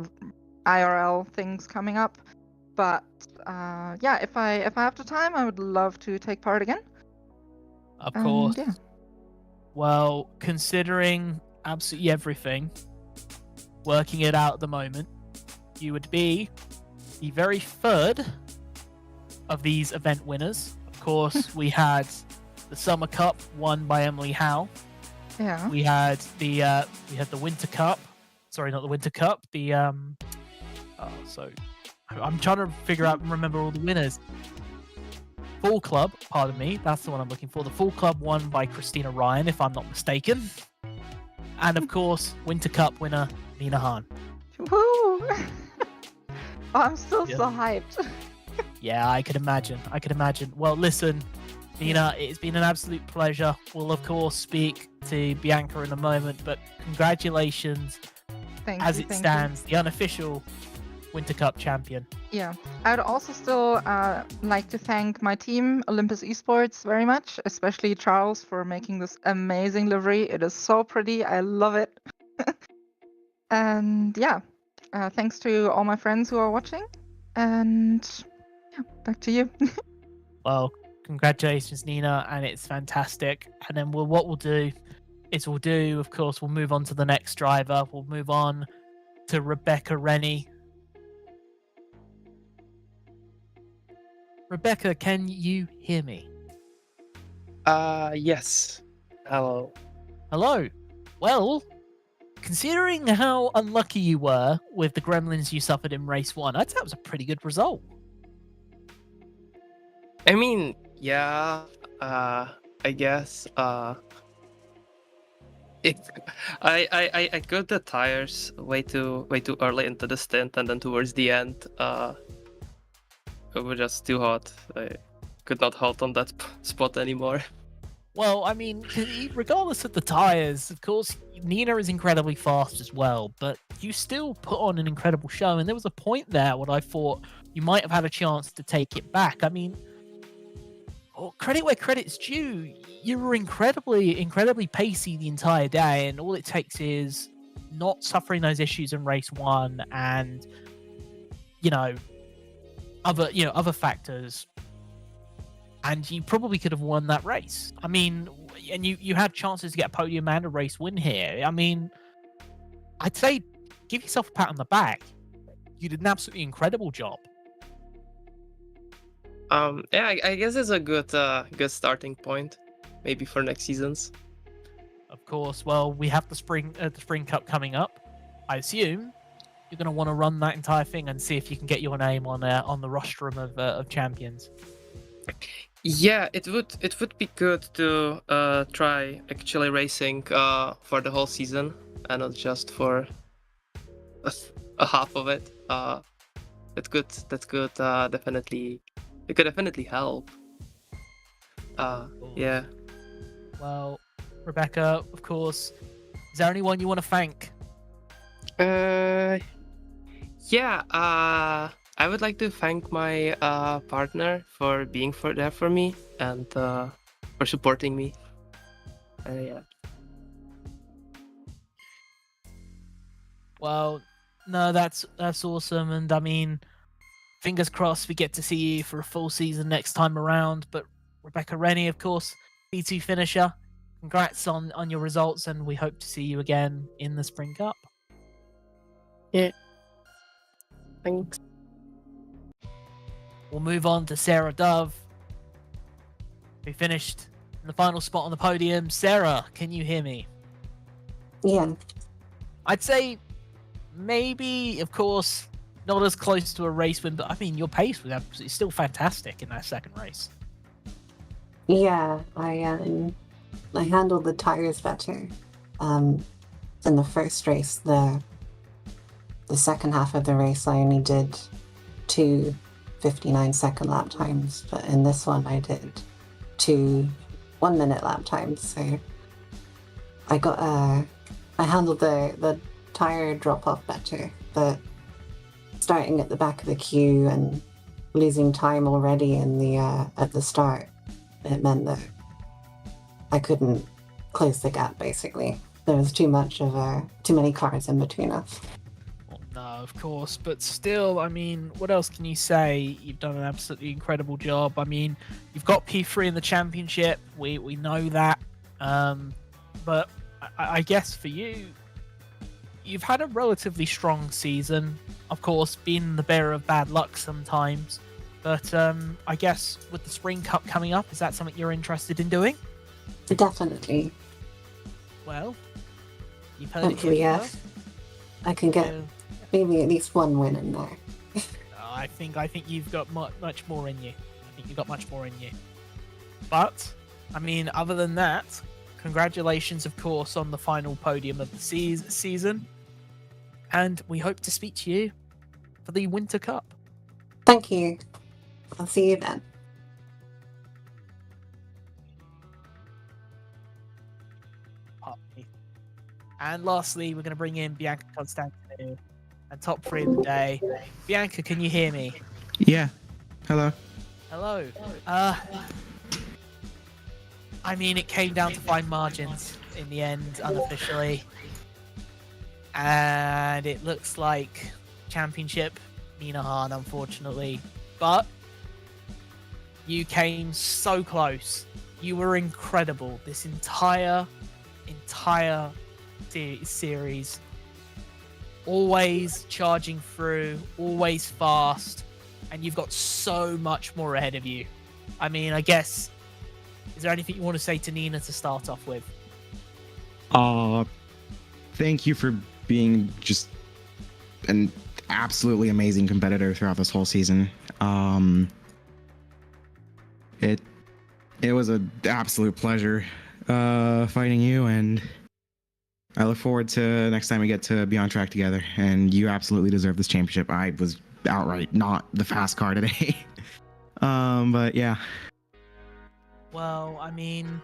IRL things coming up, but if I have the time, I would love to take part again. Of course. Yeah. Well, considering absolutely everything, working it out at the moment, you would be the very third of these event winners. Of course, we had the Summer Cup won by Emily Howe. Yeah. We had the Winter Cup. Sorry, not the Winter Cup. The So I'm trying to figure out and remember all the winners. Full Club, pardon me, that's the one I'm looking for. The Full Club won by Christina Ryan, if I'm not mistaken. And of course, Winter Cup winner, Nina Hahn. Woo! Oh, I'm still Yeah. so hyped. Yeah, I could imagine. Well, listen, Nina, it's been an absolute pleasure. We'll, of course, speak to Bianca in a moment, but congratulations. As it stands, the unofficial Winter Cup champion. Yeah, I would also still like to thank my team, Olympus Esports, very much, especially Charles for making this amazing livery. It is so pretty. I love it. And yeah, thanks to all my friends who are watching. And yeah, back to you. Well, congratulations, Nina, and it's fantastic. And then what we'll do is of course, we'll move on to the next driver. We'll move on to Rebecca Rennie. Rebecca, can you hear me? Yes. Hello. Hello. Well, considering how unlucky you were with the gremlins you suffered in race 1, I'd say that was a pretty good result. I mean, yeah. I guess. It. I got the tires way too early into the stint, and then towards the end, it was just too hot. I could not halt on that spot anymore. Well, I mean, regardless of the tires, of course, Nina is incredibly fast as well, but you still put on an incredible show, and there was a point there when I thought you might have had a chance to take it back. I mean, credit where credit's due. You were incredibly pacey the entire day, and all it takes is not suffering those issues in race 1 and, other factors, and you probably could have won that race. I mean, and you had chances to get a podium and a race win here. I mean, I'd say give yourself a pat on the back. You did an absolutely incredible job. Yeah, I guess it's a good starting point, maybe for next seasons. Of course. Well, we have the spring cup coming up. I assume you're going to want to run that entire thing and see if you can get your name on the rostrum of champions. Yeah, it would be good to try actually racing for the whole season and not just for a half of it. That's good. Definitely, it could definitely help. Yeah. Well, Rebecca, of course, is there anyone you want to thank? Yeah. I would like to thank my partner for being there for me and for supporting me. Yeah. Well, no, that's awesome, and I mean, fingers crossed we get to see you for a full season next time around. But Rebecca Rennie, of course, B2 finisher. Congrats on your results, and we hope to see you again in the Spring Cup. Yeah. Thanks. We'll move on to Sarah Dove, who finished in the final spot on the podium. Sarah, can you hear me? Yeah. I'd say maybe, of course, not as close to a race win, but I mean, your pace was absolutely still fantastic in that second race. Yeah, I handled the tires better. In the first race, the second half of the race, I only did 2 59-second lap times, but in this one, I did 2 1-minute lap times. So I handled the tire drop off better, but starting at the back of the queue and losing time already in the at the start, it meant that I couldn't close the gap. Basically, there was too many cars in between us. Well, no, of course, but still, I mean, what else can you say? You've done an absolutely incredible job. I mean, you've got P3 in the championship. We know that, but I guess for you, you've had a relatively strong season. Of course, being the bearer of bad luck sometimes. But I guess with the Spring Cup coming up, is that something you're interested in doing? Definitely. Well, you've heard Hopefully, it here yes. I can get maybe at least one win in there. I think you've got much more in you. I think you've got much more in you. But I mean, other than that, congratulations, of course, on the final podium of the season, and we hope to speak to you for the Winter Cup. Thank you. I'll see you then. And lastly, we're going to bring in Bianca Constantino and top 3 of the day. Bianca, can you hear me? Yeah. Hello. Hello. I mean, it came down to fine margins in the end, unofficially. And it looks like championship, Nina Hahn, unfortunately. But you came so close. You were incredible. This entire series. Always charging through, always fast. And you've got so much more ahead of you. I mean, I guess... Is there anything you want to say to Nina to start off with? Thank you for being just an absolutely amazing competitor throughout this whole season. It was an absolute pleasure fighting you, and I look forward to next time we get to be on track together. And you absolutely deserve this championship. I was outright not the fast car today. But yeah. Well, I mean,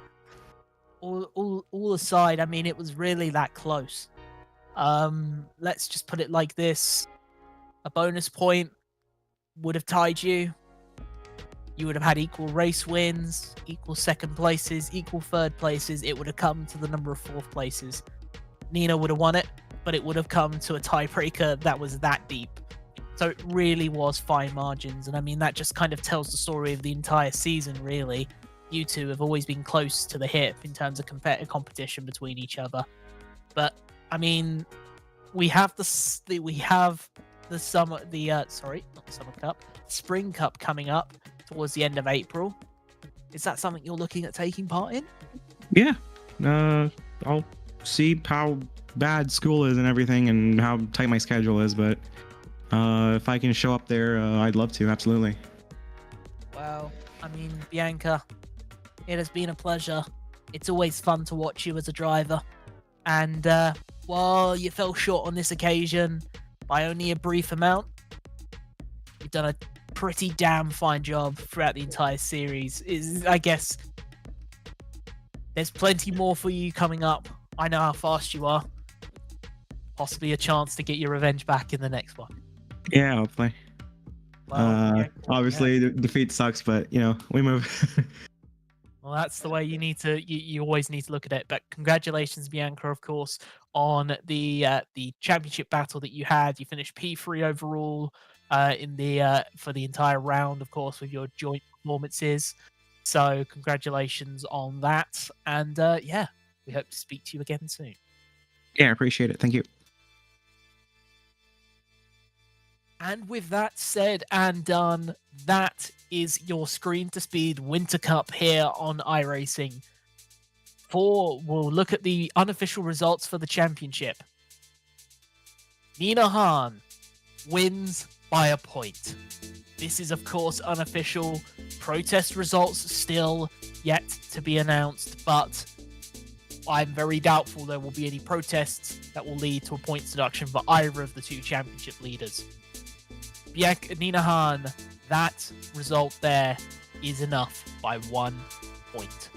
all aside, I mean, it was really that close. Let's just put it like this. A bonus point would have tied you. You would have had equal race wins, equal second places, equal third places. It would have come to the number of fourth places. Nina would have won it, but it would have come to a tiebreaker that was that deep. So it really was fine margins. And I mean, that just kind of tells the story of the entire season, really. You two have always been close to the hip in terms of competition between each other. But I mean, we have the Spring Cup coming up towards the end of April. Is that something you're looking at taking part in? Yeah. I'll see how bad school is and everything and how tight my schedule is, but if I can show up there, I'd love to, absolutely. Well, I mean, Bianca, it has been a pleasure. It's always fun to watch you as a driver. And while you fell short on this occasion by only a brief amount, you've done a pretty damn fine job throughout the entire series. I guess there's plenty more for you coming up. I know how fast you are. Possibly a chance to get your revenge back in the next one. Yeah, hopefully. Well, obviously, the defeat sucks, but, you know, we move. Well, that's the way you need to. You always need to look at it. But congratulations, Bianca, of course, on the championship battle that you had. You finished P3 overall in the for the entire round, of course, with your joint performances. So congratulations on that. And yeah, we hope to speak to you again soon. Yeah, I appreciate it. Thank you. And with that said and done, that is your Screen to Speed Winter Cup here on iRacing. We'll look at the unofficial results for the championship. Nina Hahn wins by a point. This is, of course, unofficial. Protest results still yet to be announced, but I'm very doubtful there will be any protests that will lead to a points deduction for either of the two championship leaders. Nina Hahn, that result there is enough by 1 point.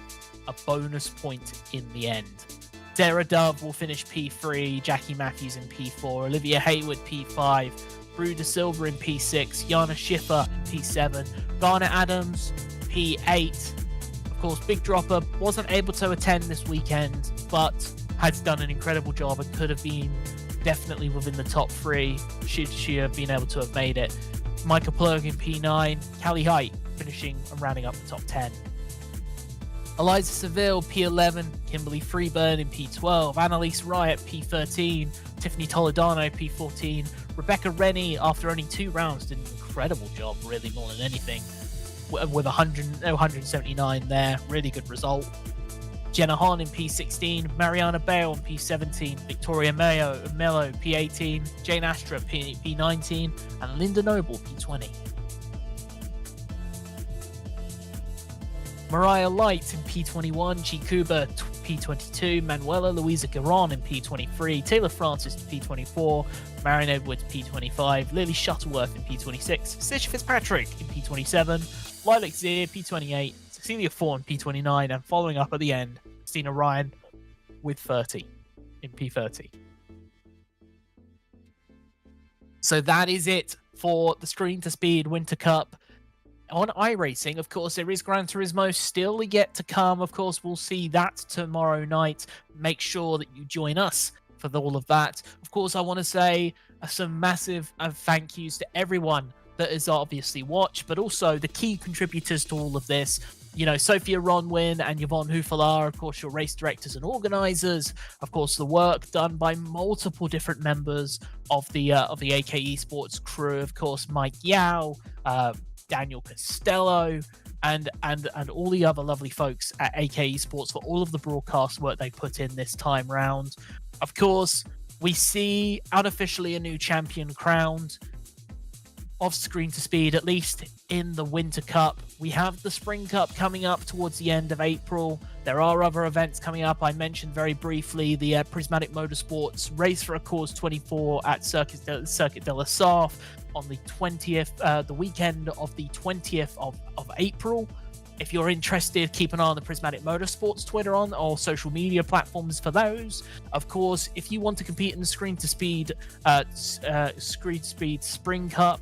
A bonus point in the end. Sarah Dove will finish P3, Jackie Matthews in P4, Olivia Hayward P5, Brew De Silva in P6, Jana Schiffer P7, Garner Adams P8. Of course, Big Dropper wasn't able to attend this weekend, but has done an incredible job and could have been definitely within the top 3 should she have been able to have made it. Micah Plurg in P9, Callie Height finishing and rounding up the top 10. Eliza Seville P11, Kimberly Freeburn in P12, Annalise Riot P13, Tiffany Toledano P14, Rebecca Rennie after only 2 rounds did an incredible job, really more than anything, with 179 there, really good result. Jenna Hahn in P16, Mariana Bale in P17, Victoria Mello P18, Jane Astra P19, and Linda Noble P20. Mariah Light in P21, Chikuba P22, Manuela Luisa Garon in P23, Taylor Francis P24, Marion Edwards P25, Lily Shuttleworth in P26, Stitch Fitzpatrick in P27, Lilac Zier P28, Cecilia Fawn P29, and following up at the end, Stina Ryan with 30 in P30. So that is it for the Screen to Speed Winter Cup. On iRacing, of course, there is Gran Turismo still yet to come. Of course, we'll see that tomorrow night. Make sure that you join us for all of that. Of course, I want to say some massive thank yous to everyone that has obviously watched, but also the key contributors to all of this. You know, Sophia Ronwin and Yvonne Hufelar, of course, your race directors and organizers. Of course, the work done by multiple different members of the AK Esports crew. Of course, Mike Yao, Daniel Costello, and all the other lovely folks at AK Esports for all of the broadcast work they put in this time round. Of course, we see unofficially a new champion crowned of Screen to Speed, at least in the Winter Cup. We have the Spring Cup coming up towards the end of April. There are other events coming up. I mentioned very briefly the Prismatic Motorsports Race for a Cause 24 at Circuit de la Sarthe on the 20th, the weekend of the 20th of April. If you're interested, keep an eye on the Prismatic Motorsports Twitter or social media platforms for those. Of course, if you want to compete in the Screen to Speed Spring Cup,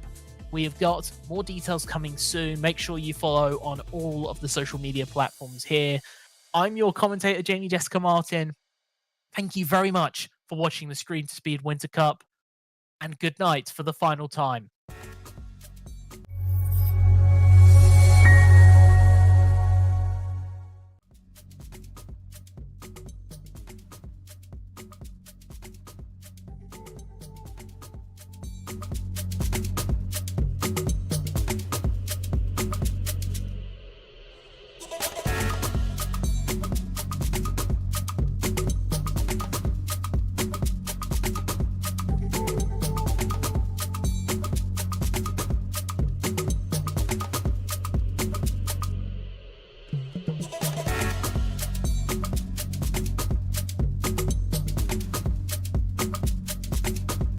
we have got more details coming soon. Make sure you follow on all of the social media platforms here. I'm your commentator, Jamie Jessica Martin. Thank you very much for watching the Screen to Speed Winter Cup, and good night for the final time.